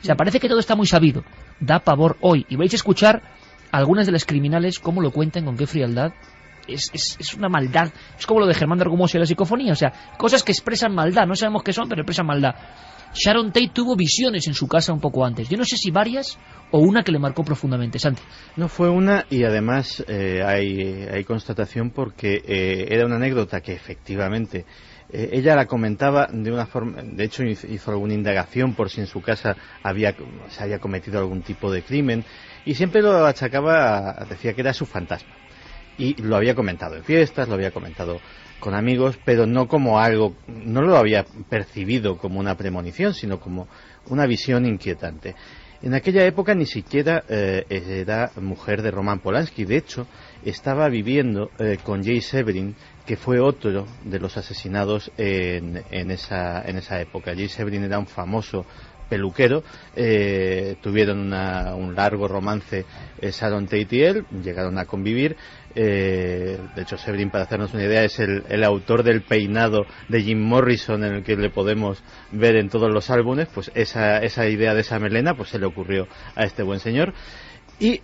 O sea, parece que todo está muy sabido, da pavor hoy. Y vais a escuchar algunas de las criminales, cómo lo cuentan, con qué frialdad. Es una maldad. Es como lo de Germán de Argumoso y la psicofonía. O sea, cosas que expresan maldad. No sabemos qué son, pero expresan maldad. Sharon Tate tuvo visiones en su casa un poco antes. Yo no sé si varias o una que le marcó profundamente. Santi. No, fue una, y además hay constatación porque era una anécdota que efectivamente ella la comentaba de una forma. De hecho, hizo alguna indagación por si en su casa se había cometido algún tipo de crimen, y siempre lo achacaba, decía que era su fantasma. Y lo había comentado en fiestas, lo había comentado con amigos, pero no como algo, no lo había percibido como una premonición, sino como una visión inquietante. En aquella época ni siquiera era mujer de Roman Polanski. De hecho, estaba viviendo con Jay Severin, que fue otro de los asesinados en esa época. Jay Severin era un famoso peluquero, tuvieron un largo romance Sharon Tate y él, llegaron a convivir. De hecho, Severin, para hacernos una idea, es el autor del peinado de Jim Morrison, en el que le podemos ver en todos los álbumes. Pues esa idea de esa melena pues se le ocurrió a este buen señor. Y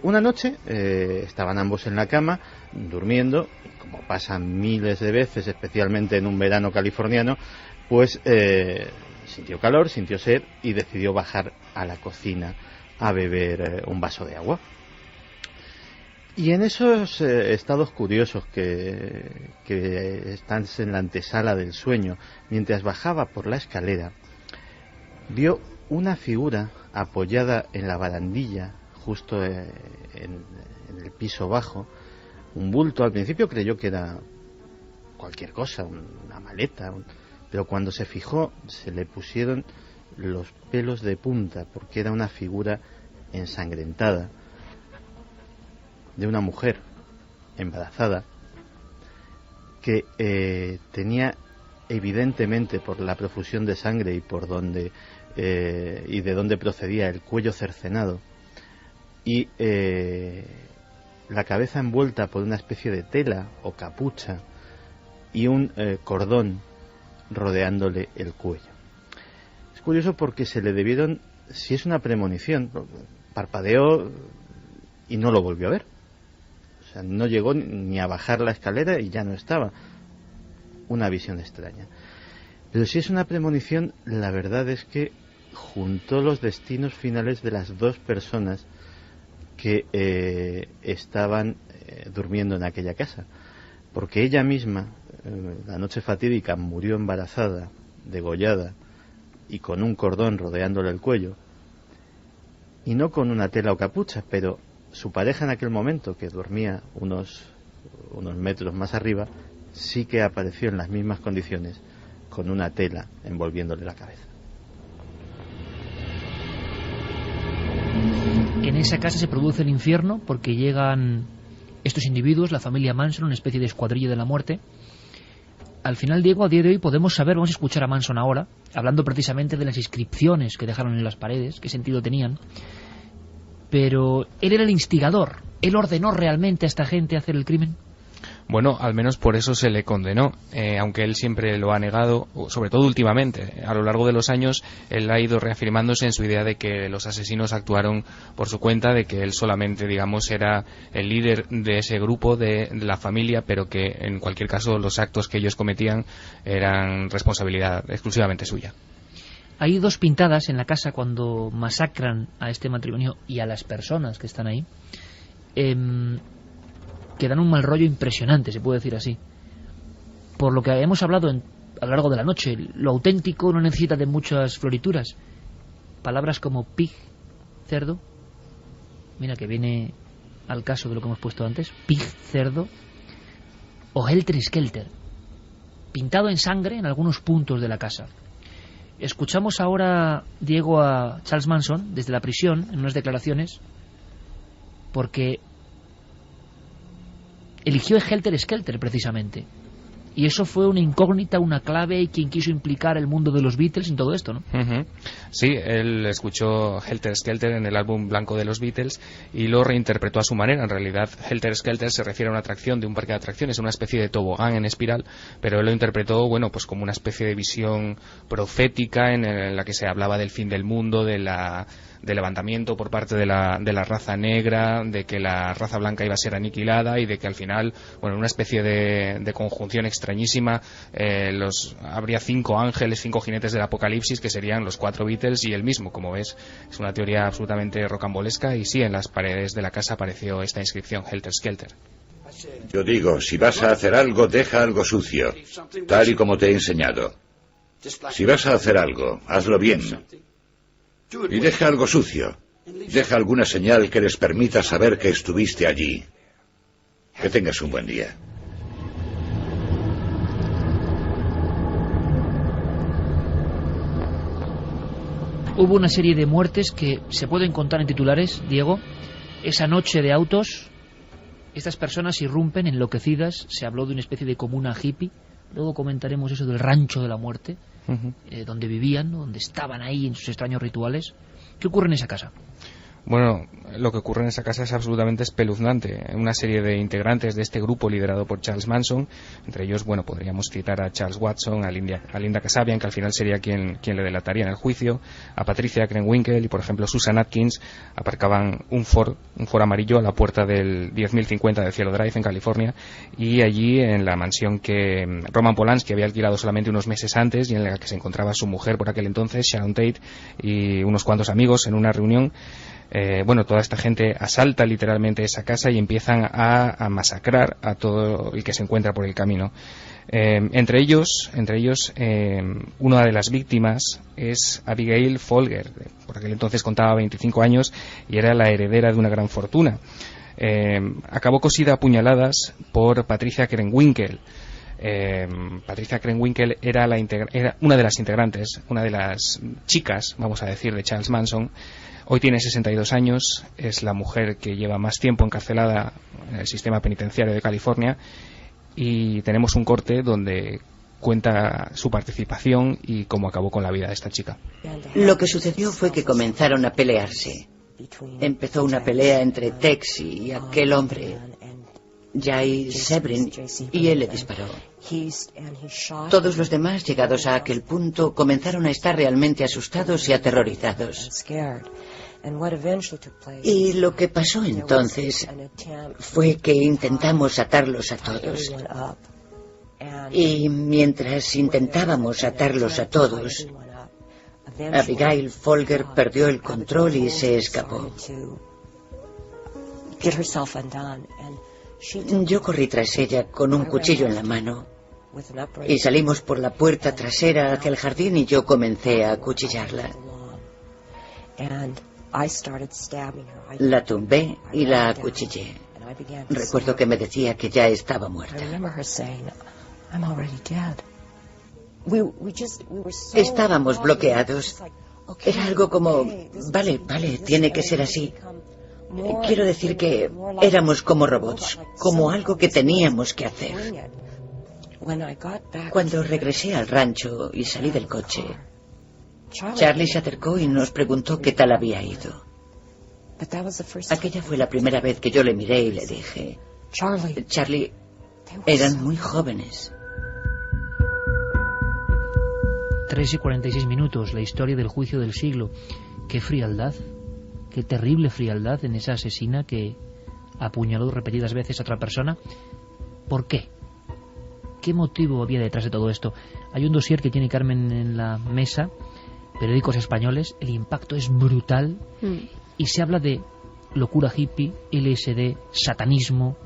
una noche estaban ambos en la cama durmiendo, y como pasa miles de veces, especialmente en un verano californiano, pues sintió calor, sintió sed y decidió bajar a la cocina a beber un vaso de agua. Y en esos estados curiosos que están en la antesala del sueño, mientras bajaba por la escalera, vio una figura apoyada en la barandilla, justo en el piso bajo, un bulto. Al principio creyó que era cualquier cosa, una maleta, pero cuando se fijó se le pusieron los pelos de punta, porque era una figura ensangrentada de una mujer embarazada que tenía evidentemente, por la profusión de sangre y por donde y de dónde procedía, el cuello cercenado y la cabeza envuelta por una especie de tela o capucha y un cordón rodeándole el cuello. Es curioso porque se le debieron, si es una premonición, parpadeó y no lo volvió a ver. O sea, no llegó ni a bajar la escalera y ya no estaba. Una visión extraña. Pero si es una premonición, la verdad es que juntó los destinos finales de las dos personas que estaban durmiendo en aquella casa, porque ella misma la noche fatídica murió embarazada, degollada y con un cordón rodeándole el cuello, y no con una tela o capucha, pero su pareja en aquel momento, que dormía unos metros más arriba, sí que apareció en las mismas condiciones con una tela envolviéndole la cabeza. En esa casa se produce el infierno porque llegan estos individuos, la familia Manson, una especie de escuadrilla de la muerte. Al final, Diego, a día de hoy podemos saber, vamos a escuchar a Manson ahora, hablando precisamente de las inscripciones que dejaron en las paredes, qué sentido tenían. Pero él era el instigador, él ordenó realmente a esta gente a hacer el crimen. Bueno, al menos por eso se le condenó, aunque él siempre lo ha negado, sobre todo últimamente. A lo largo de los años, él ha ido reafirmándose en su idea de que los asesinos actuaron por su cuenta, de que él solamente, digamos, era el líder de ese grupo, de la familia, pero que en cualquier caso los actos que ellos cometían eran responsabilidad exclusivamente suya. Hay dos pintadas en la casa cuando masacran a este matrimonio y a las personas que están ahí, que dan un mal rollo impresionante, se puede decir así. Por lo que hemos hablado a lo largo de la noche, lo auténtico no necesita de muchas florituras. Palabras como pig, cerdo, mira que viene al caso de lo que hemos puesto antes, pig, cerdo, o helter skelter, pintado en sangre en algunos puntos de la casa. Escuchamos ahora, Diego, a Charles Manson desde la prisión en unas declaraciones, porque eligió el helter skelter precisamente, y eso fue una incógnita, una clave, y quien quiso implicar el mundo de los Beatles en todo esto, ¿no? Sí, él escuchó Helter Skelter en el álbum blanco de los Beatles y lo reinterpretó a su manera. En realidad, Helter Skelter se refiere a una atracción de un parque de atracciones, una especie de tobogán en espiral, pero él lo interpretó, bueno, pues como una especie de visión profética en la que se hablaba del fin del mundo, del levantamiento por parte de la raza negra, de que la raza blanca iba a ser aniquilada y de que al final, bueno, una especie de conjunción extrañísima, habría 5 ángeles, 5 jinetes del apocalipsis, que serían los 4 Beatles y él mismo. Como ves, es una teoría absolutamente rocambolesca, y sí, en las paredes de la casa apareció esta inscripción, Helter Skelter. Yo digo, si vas a hacer algo, deja algo sucio, tal y como te he enseñado. Si vas a hacer algo, hazlo bien. Y deja algo sucio. Deja alguna señal que les permita saber que estuviste allí. Que tengas un buen día. Hubo una serie de muertes que se pueden contar en titulares, Diego. Esa noche de autos, estas personas irrumpen enloquecidas, se habló de una especie de comuna hippie. Luego comentaremos eso del rancho de la muerte, donde vivían, donde estaban ahí en sus extraños rituales. ¿Qué ocurre en esa casa? Bueno, lo que ocurre en esa casa es absolutamente espeluznante. Una serie de integrantes de este grupo liderado por Charles Manson, entre ellos, bueno, podríamos citar a Charles Watson, a Linda Kasabian, que al final sería quien le delataría en el juicio, a Patricia Krenwinkel y, por ejemplo, Susan Atkins, aparcaban un Ford amarillo a la puerta del 10.050 de Cielo Drive en California, y allí, en la mansión que Roman Polanski había alquilado solamente unos meses antes y en la que se encontraba su mujer por aquel entonces, Sharon Tate, y unos cuantos amigos en una reunión, bueno, toda esta gente asalta literalmente esa casa y empiezan a masacrar a todo el que se encuentra por el camino. Entre ellos, una de las víctimas es Abigail Folger. Por aquel entonces contaba 25 años y era la heredera de una gran fortuna. Acabó cosida a puñaladas por Patricia Krenwinkel. Patricia Krenwinkel era una de las integrantes, una de las chicas, vamos a decir, de Charles Manson. Hoy tiene 62 años, es la mujer que lleva más tiempo encarcelada en el sistema penitenciario de California, y tenemos un corte donde cuenta su participación y cómo acabó con la vida de esta chica. Lo que sucedió fue que comenzaron a pelearse. Empezó una pelea entre Tex y aquel hombre, Jay Sebring, y él le disparó. Todos los demás, llegados a aquel punto, comenzaron a estar realmente asustados y aterrorizados. Y lo que pasó entonces fue que intentamos atarlos a todos. Y mientras intentábamos atarlos a todos, Abigail Folger perdió el control y se escapó. Yo corrí tras ella con un cuchillo en la mano y salimos por la puerta trasera hacia el jardín y yo comencé a acuchillarla. La tumbé y la acuchillé. Recuerdo que me decía que ya estaba muerta. Estábamos bloqueados. Era algo como, vale, tiene que ser así. Quiero decir que éramos como robots, como algo que teníamos que hacer. Cuando regresé al rancho y salí del coche, Charlie se acercó y nos preguntó qué tal había ido. Aquella fue la primera vez que yo le miré y le dije, Charlie, eran muy jóvenes. 3:46, la historia del juicio del siglo. Qué frialdad, qué terrible frialdad en esa asesina que apuñaló repetidas veces a otra persona. ¿Por qué? ¿Qué motivo había detrás de todo esto? Hay un dossier que tiene Carmen en la mesa, periódicos españoles, el impacto es brutal y se habla de locura hippie, LSD, satanismo,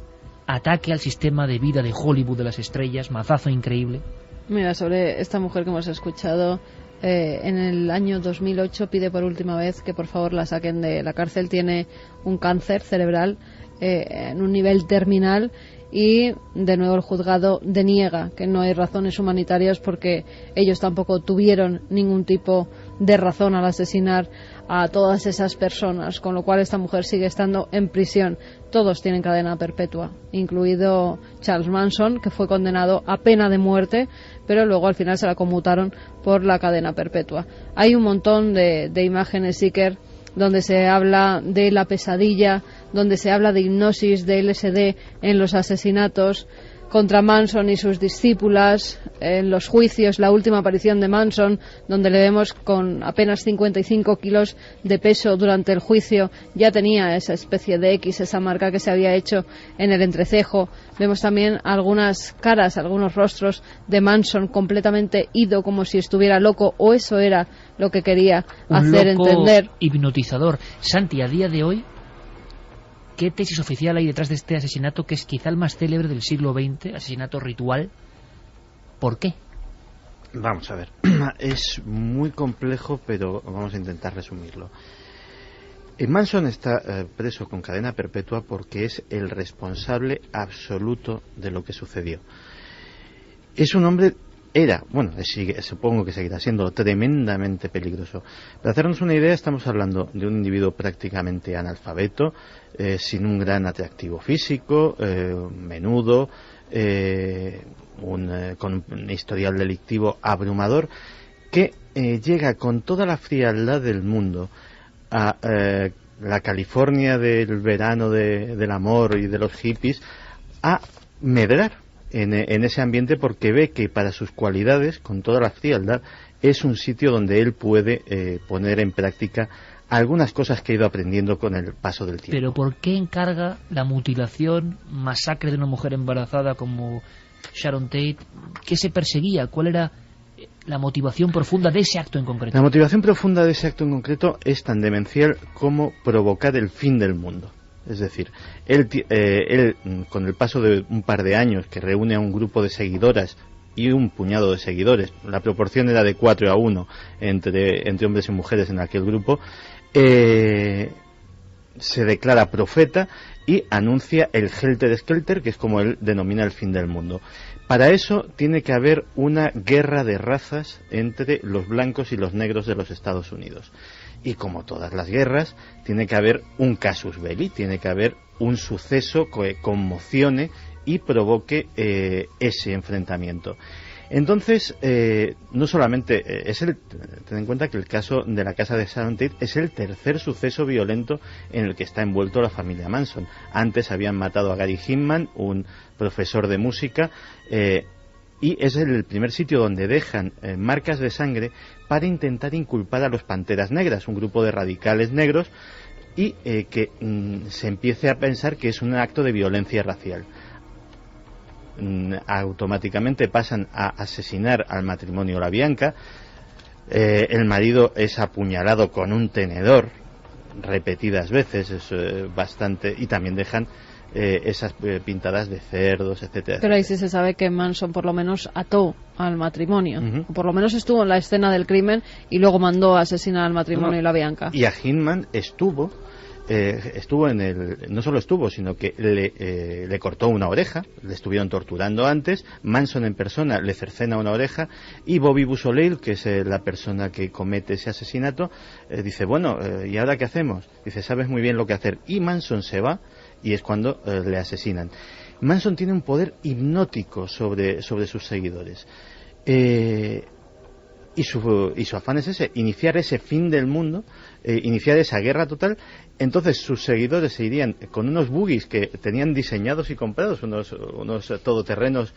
ataque al sistema de vida de Hollywood de las estrellas, mazazo increíble. Mira, sobre esta mujer que hemos escuchado, en el año 2008 pide por última vez que por favor la saquen de la cárcel. Tiene un cáncer cerebral en un nivel terminal y de nuevo el juzgado deniega que no hay razones humanitarias porque ellos tampoco tuvieron ningún tipo de razón al asesinar a todas esas personas, con lo cual esta mujer sigue estando en prisión. Todos tienen cadena perpetua, incluido Charles Manson, que fue condenado a pena de muerte, pero luego al final se la conmutaron por la cadena perpetua. Hay un montón de imágenes, Iker, donde se habla de la pesadilla, donde se habla de hipnosis, de LSD en los asesinatos contra Manson y sus discípulas, en los juicios, la última aparición de Manson, donde le vemos con apenas 55 kilos de peso durante el juicio, ya tenía esa especie de X, esa marca que se había hecho en el entrecejo. Vemos también algunas caras, algunos rostros de Manson completamente ido, como si estuviera loco, o eso era lo que quería hacer entender. Hipnotizador. Santi, a día de hoy, ¿qué tesis oficial hay detrás de este asesinato que es quizá el más célebre del siglo XX, asesinato ritual? ¿Por qué? Vamos a ver, es muy complejo, pero vamos a intentar resumirlo. Manson está preso con cadena perpetua porque es el responsable absoluto de lo que sucedió. Es un hombre... supongo que seguirá siendo tremendamente peligroso. Para hacernos una idea, estamos hablando de un individuo prácticamente analfabeto, sin un gran atractivo físico, menudo, con un historial delictivo abrumador, que llega con toda la frialdad del mundo a la California del verano del amor y de los hippies a medrar en ese ambiente, porque ve que para sus cualidades, con toda la frialdad, es un sitio donde él puede poner en práctica algunas cosas que ha ido aprendiendo con el paso del tiempo. Pero ¿por qué encarga la mutilación, masacre de una mujer embarazada como Sharon Tate? ¿Qué se perseguía? ¿Cuál era la motivación profunda de ese acto en concreto? La motivación profunda de ese acto en concreto es tan demencial como provocar el fin del mundo. Es decir, él con el paso de un par de años, que reúne a un grupo de seguidoras y un puñado de seguidores, la proporción era de 4-1 entre hombres y mujeres en aquel grupo, se declara profeta y anuncia el Helter Skelter, que es como él denomina el fin del mundo. Para eso tiene que haber una guerra de razas entre los blancos y los negros de los Estados Unidos. Y como todas las guerras, tiene que haber un casus belli, tiene que haber un suceso que conmocione y provoque ese enfrentamiento. Entonces, no solamente ten en cuenta que el caso de la casa de Sharon Tate es el tercer suceso violento en el que está envuelto la familia Manson. Antes habían matado a Gary Hinman, un profesor de música, y es el primer sitio donde dejan marcas de sangre para intentar inculpar a los Panteras Negras, un grupo de radicales negros, y que se empiece a pensar que es un acto de violencia racial. Automáticamente pasan a asesinar al matrimonio LaBianca. El marido es apuñalado con un tenedor repetidas veces, es bastante, y también dejan esas pintadas de cerdos, etcétera. Pero ahí sí se sabe que Manson por lo menos ató al matrimonio, o por lo menos estuvo en la escena del crimen y luego mandó a asesinar al matrimonio y LaBianca. Y a Hinman estuvo en el, no solo estuvo, sino que le cortó una oreja, le estuvieron torturando antes. Manson en persona le cercena una oreja, y Bobby Beausoleil, que es la persona que comete ese asesinato, dice, bueno, ¿y ahora qué hacemos? Dice, sabes muy bien lo que hacer. Y Manson se va, y es cuando le asesinan. Manson tiene un poder hipnótico sobre sus seguidores. Y su afán es ese, iniciar ese fin del mundo, iniciar esa guerra total. Entonces sus seguidores se irían con unos buggies que tenían diseñados y comprados, unos todoterrenos,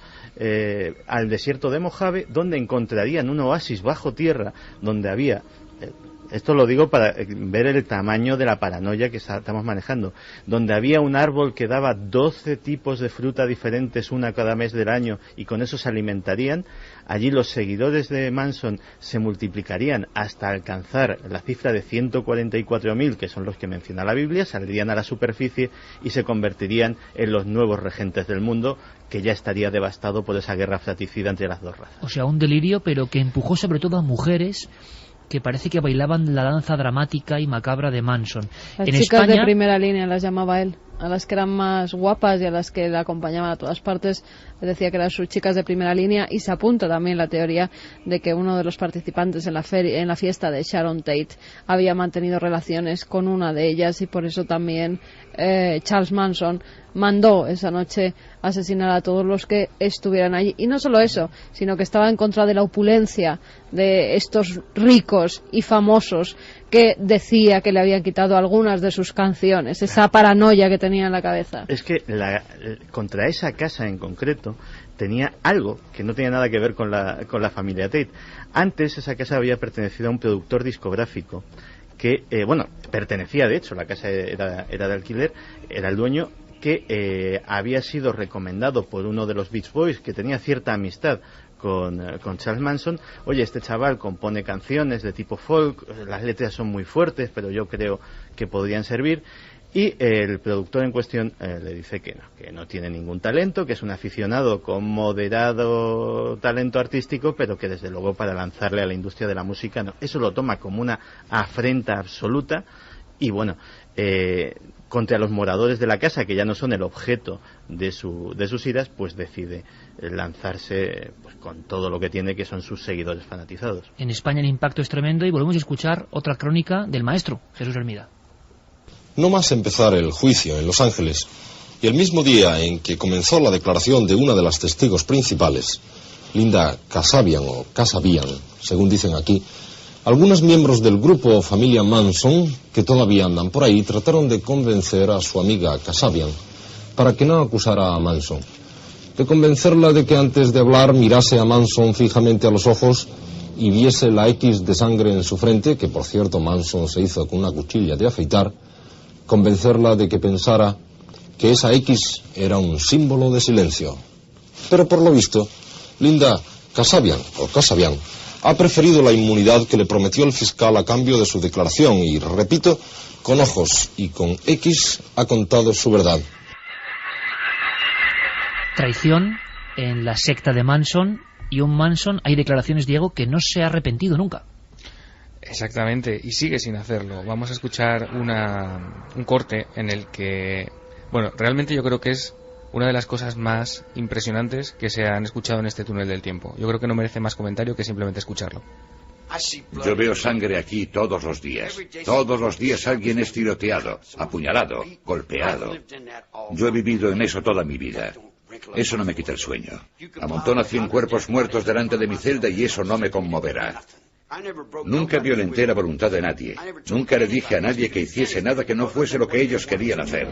al desierto de Mojave, donde encontrarían un oasis bajo tierra, donde había... Esto lo digo para ver el tamaño de la paranoia que estamos manejando. Donde había un árbol que daba 12 tipos de fruta diferentes, una cada mes del año, y con eso se alimentarían. Allí los seguidores de Manson se multiplicarían hasta alcanzar la cifra de 144.000, que son los que menciona la Biblia, saldrían a la superficie y se convertirían en los nuevos regentes del mundo, que ya estaría devastado por esa guerra fratricida entre las dos razas. O sea, un delirio, pero que empujó sobre todo a mujeres que parece que bailaban la danza dramática y macabra de Manson. Las en chicas España, de primera línea las llamaba él, a las que eran más guapas y a las que le acompañaban a todas partes, les decía que eran sus chicas de primera línea, y se apunta también la teoría de que uno de los participantes en la fiesta de Sharon Tate había mantenido relaciones con una de ellas, y por eso también Charles Manson mandó esa noche asesinar a todos los que estuvieran allí. Y no solo eso, sino que estaba en contra de la opulencia de estos ricos y famosos, que decía que le habían quitado algunas de sus canciones, esa paranoia que tenía en la cabeza. Es que contra esa casa en concreto tenía algo que no tenía nada que ver con la familia Tate. Antes esa casa había pertenecido a un productor discográfico que, pertenecía, de hecho, la casa era de alquiler, era el dueño, que había sido recomendado por uno de los Beach Boys, que tenía cierta amistad con Charles Manson. Oye, este chaval compone canciones de tipo folk, las letras son muy fuertes, pero yo creo que podrían servir. Y el productor en cuestión le dice que no tiene ningún talento, que es un aficionado con moderado talento artístico, pero que desde luego para lanzarle a la industria de la música no. Eso lo toma como una afrenta absoluta, y bueno, contra los moradores de la casa, que ya no son el objeto de sus iras, pues decide lanzarse pues con todo lo que tiene, que son sus seguidores fanatizados. En España el impacto es tremendo, y volvemos a escuchar otra crónica del maestro, Jesús Hermida. No más empezar el juicio en Los Ángeles, y el mismo día en que comenzó la declaración de una de las testigos principales, Linda Kasabian, o Kasabian, según dicen aquí, algunos miembros del grupo familia Manson, que todavía andan por ahí, trataron de convencer a su amiga Kasabian para que no acusara a Manson, de convencerla de que antes de hablar mirase a Manson fijamente a los ojos y viese la X de sangre en su frente, que por cierto Manson se hizo con una cuchilla de afeitar, convencerla de que pensara que esa X era un símbolo de silencio. Pero por lo visto, Linda Kasabian, o Kasabian, ha preferido la inmunidad que le prometió el fiscal a cambio de su declaración y, repito, con ojos y con X ha contado su verdad. Traición en la secta de Manson, y un Manson, hay declaraciones, Diego, que no se ha arrepentido nunca. Exactamente, y sigue sin hacerlo. Vamos a escuchar un corte en el que, realmente yo creo que es una de las cosas más impresionantes que se han escuchado en este túnel del tiempo. Yo creo que no merece más comentario que simplemente escucharlo. Yo veo sangre aquí todos los días. Todos los días alguien es tiroteado, apuñalado, golpeado. Yo he vivido en eso toda mi vida. Eso no me quita el sueño. Amontona 100 cuerpos muertos delante de mi celda y eso no me conmoverá. Nunca violenté la voluntad de nadie. Nunca le dije a nadie que hiciese nada que no fuese lo que ellos querían hacer.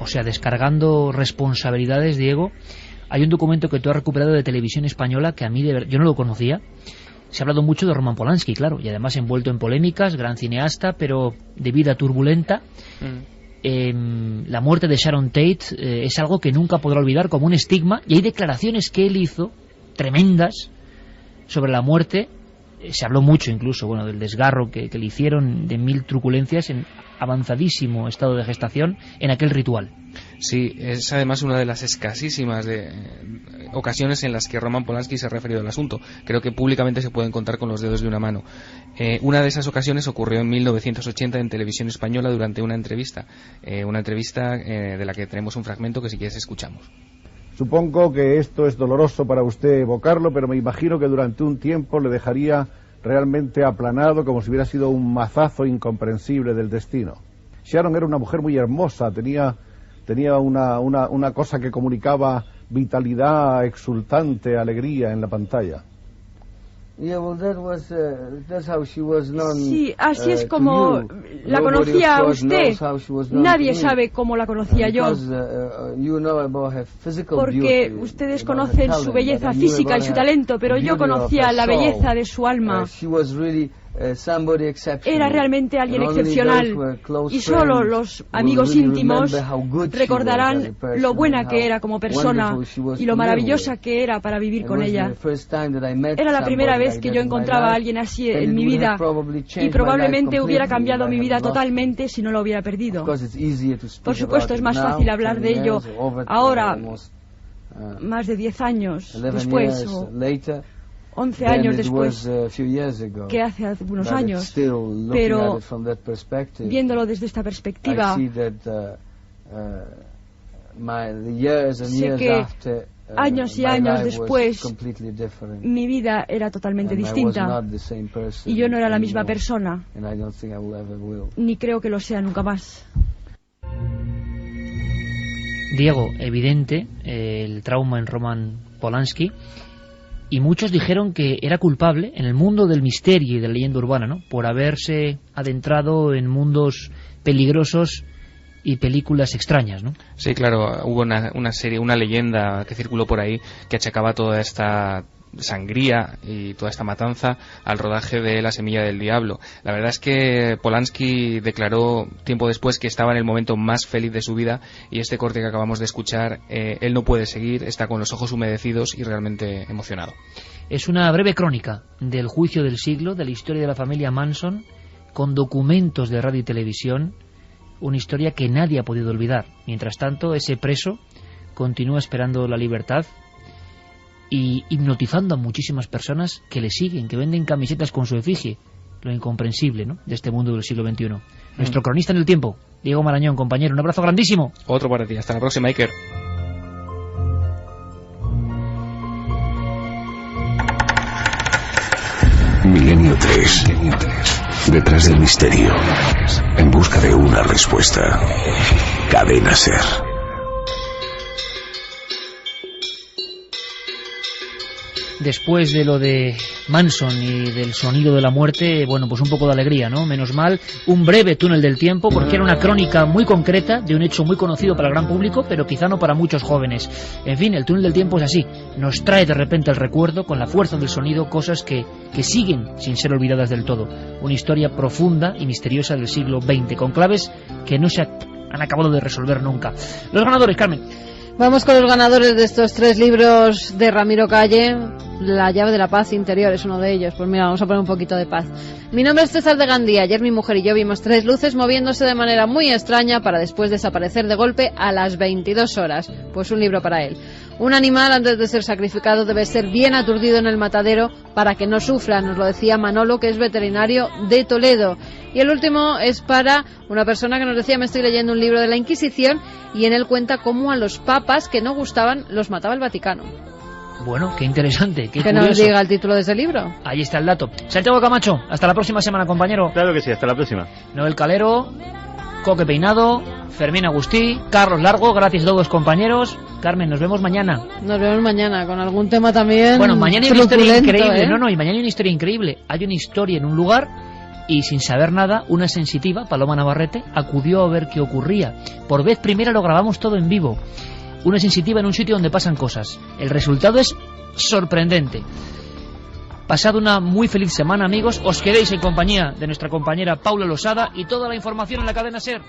O sea, descargando responsabilidades, Diego. Hay un documento que tú has recuperado de Televisión Española que a mí yo no lo conocía. Se ha hablado mucho de Roman Polanski, claro, y además envuelto en polémicas, gran cineasta, pero de vida turbulenta. La muerte de Sharon Tate es algo que nunca podrá olvidar, como un estigma, y hay declaraciones que él hizo tremendas sobre la muerte. Se habló mucho incluso, bueno, del desgarro que le hicieron, de 1000 truculencias en avanzadísimo estado de gestación en aquel ritual. Sí, es además una de las escasísimas ocasiones en las que Roman Polanski se ha referido al asunto. Creo que públicamente se pueden contar con los dedos de una mano. Una de esas ocasiones ocurrió en 1980 en Televisión Española durante una entrevista de la que tenemos un fragmento que si quieres escuchamos. Supongo que esto es doloroso para usted evocarlo, pero me imagino que durante un tiempo le dejaría realmente aplanado, como si hubiera sido un mazazo incomprensible del destino. Sharon era una mujer muy hermosa, tenía una cosa que comunicaba vitalidad, exultante, alegría en la pantalla. Sí, así es como la conocía usted. Nadie sabe cómo la conocía yo. Porque ustedes conocen su belleza física y su talento, pero yo conocía la belleza de su alma. Era realmente alguien excepcional, y solo los amigos íntimos recordarán lo buena que era como persona y lo maravillosa que era para vivir con ella. Era la primera vez que yo encontraba a alguien así en mi vida, y probablemente hubiera cambiado mi vida totalmente si no lo hubiera perdido. Por supuesto, es más fácil hablar de ello ahora, más de 10 años después, o 11 años después, que hace unos años, pero viéndolo desde esta perspectiva, sé que años y años después mi vida era totalmente distinta y yo no era la misma persona, ni creo que lo sea nunca más. Diego, evidente el trauma en Roman Polanski, y muchos dijeron que era culpable en el mundo del misterio y de la leyenda urbana, ¿no?, por haberse adentrado en mundos peligrosos y películas extrañas, ¿no? Sí, claro, hubo una leyenda que circuló por ahí que achacaba toda esta sangría y toda esta matanza al rodaje de La semilla del diablo. La verdad es que Polanski declaró tiempo después que estaba en el momento más feliz de su vida, y este corte que acabamos de escuchar, él no puede seguir, está con los ojos humedecidos y realmente emocionado. Es una breve crónica del juicio del siglo, de la historia de la familia Manson, con documentos de radio y televisión, una historia que nadie ha podido olvidar. Mientras tanto, ese preso continúa esperando la libertad y hipnotizando a muchísimas personas que le siguen, que venden camisetas con su efigie. Lo incomprensible, ¿no?, de este mundo del siglo XXI. Nuestro cronista en el tiempo, Diego Marañón, compañero, un abrazo grandísimo. Otro para ti, hasta la próxima, Iker. Milenio 3. Detrás del misterio, en busca de una respuesta. Cadena SER. Después de lo de Manson y del sonido de la muerte, bueno, pues un poco de alegría, ¿no? Menos mal, un breve túnel del tiempo, porque era una crónica muy concreta de un hecho muy conocido para el gran público, pero quizá no para muchos jóvenes. En fin, el túnel del tiempo es así, nos trae de repente el recuerdo, con la fuerza del sonido, cosas que siguen sin ser olvidadas del todo. Una historia profunda y misteriosa del siglo XX, con claves que no se han acabado de resolver nunca. Los ganadores, Carmen. Vamos con los ganadores de estos 3 libros de Ramiro Calle. La llave de la paz interior es uno de ellos. Pues mira, vamos a poner un poquito de paz. Mi nombre es César de Gandía. Ayer mi mujer y yo vimos 3 luces moviéndose de manera muy extraña para después desaparecer de golpe a las 22 horas. Pues un libro para él. Un animal, antes de ser sacrificado, debe ser bien aturdido en el matadero para que no sufra, nos lo decía Manolo, que es veterinario de Toledo. Y el último es para una persona que nos decía: me estoy leyendo un libro de la Inquisición, y en él cuenta cómo a los papas que no gustaban los mataba el Vaticano. Bueno, qué interesante, qué que curioso. Nos diga el título de ese libro. Ahí está el dato. Santiago Camacho, hasta la próxima semana, compañero. Claro que sí, hasta la próxima. Noel Calero, Coque Peinado, Fermín Agustí, Carlos Largo, gracias a todos compañeros. Carmen, nos vemos mañana. Nos vemos mañana con algún tema también. Bueno, mañana hay una historia increíble. ¿eh? No, y mañana hay una historia increíble. Hay una historia en un lugar y sin saber nada, una sensitiva, Paloma Navarrete, acudió a ver qué ocurría. Por vez primera lo grabamos todo en vivo. Una sensitiva en un sitio donde pasan cosas. El resultado es sorprendente. Pasad una muy feliz semana, amigos. Os quedéis en compañía de nuestra compañera Paula Losada y toda la información en la cadena SER.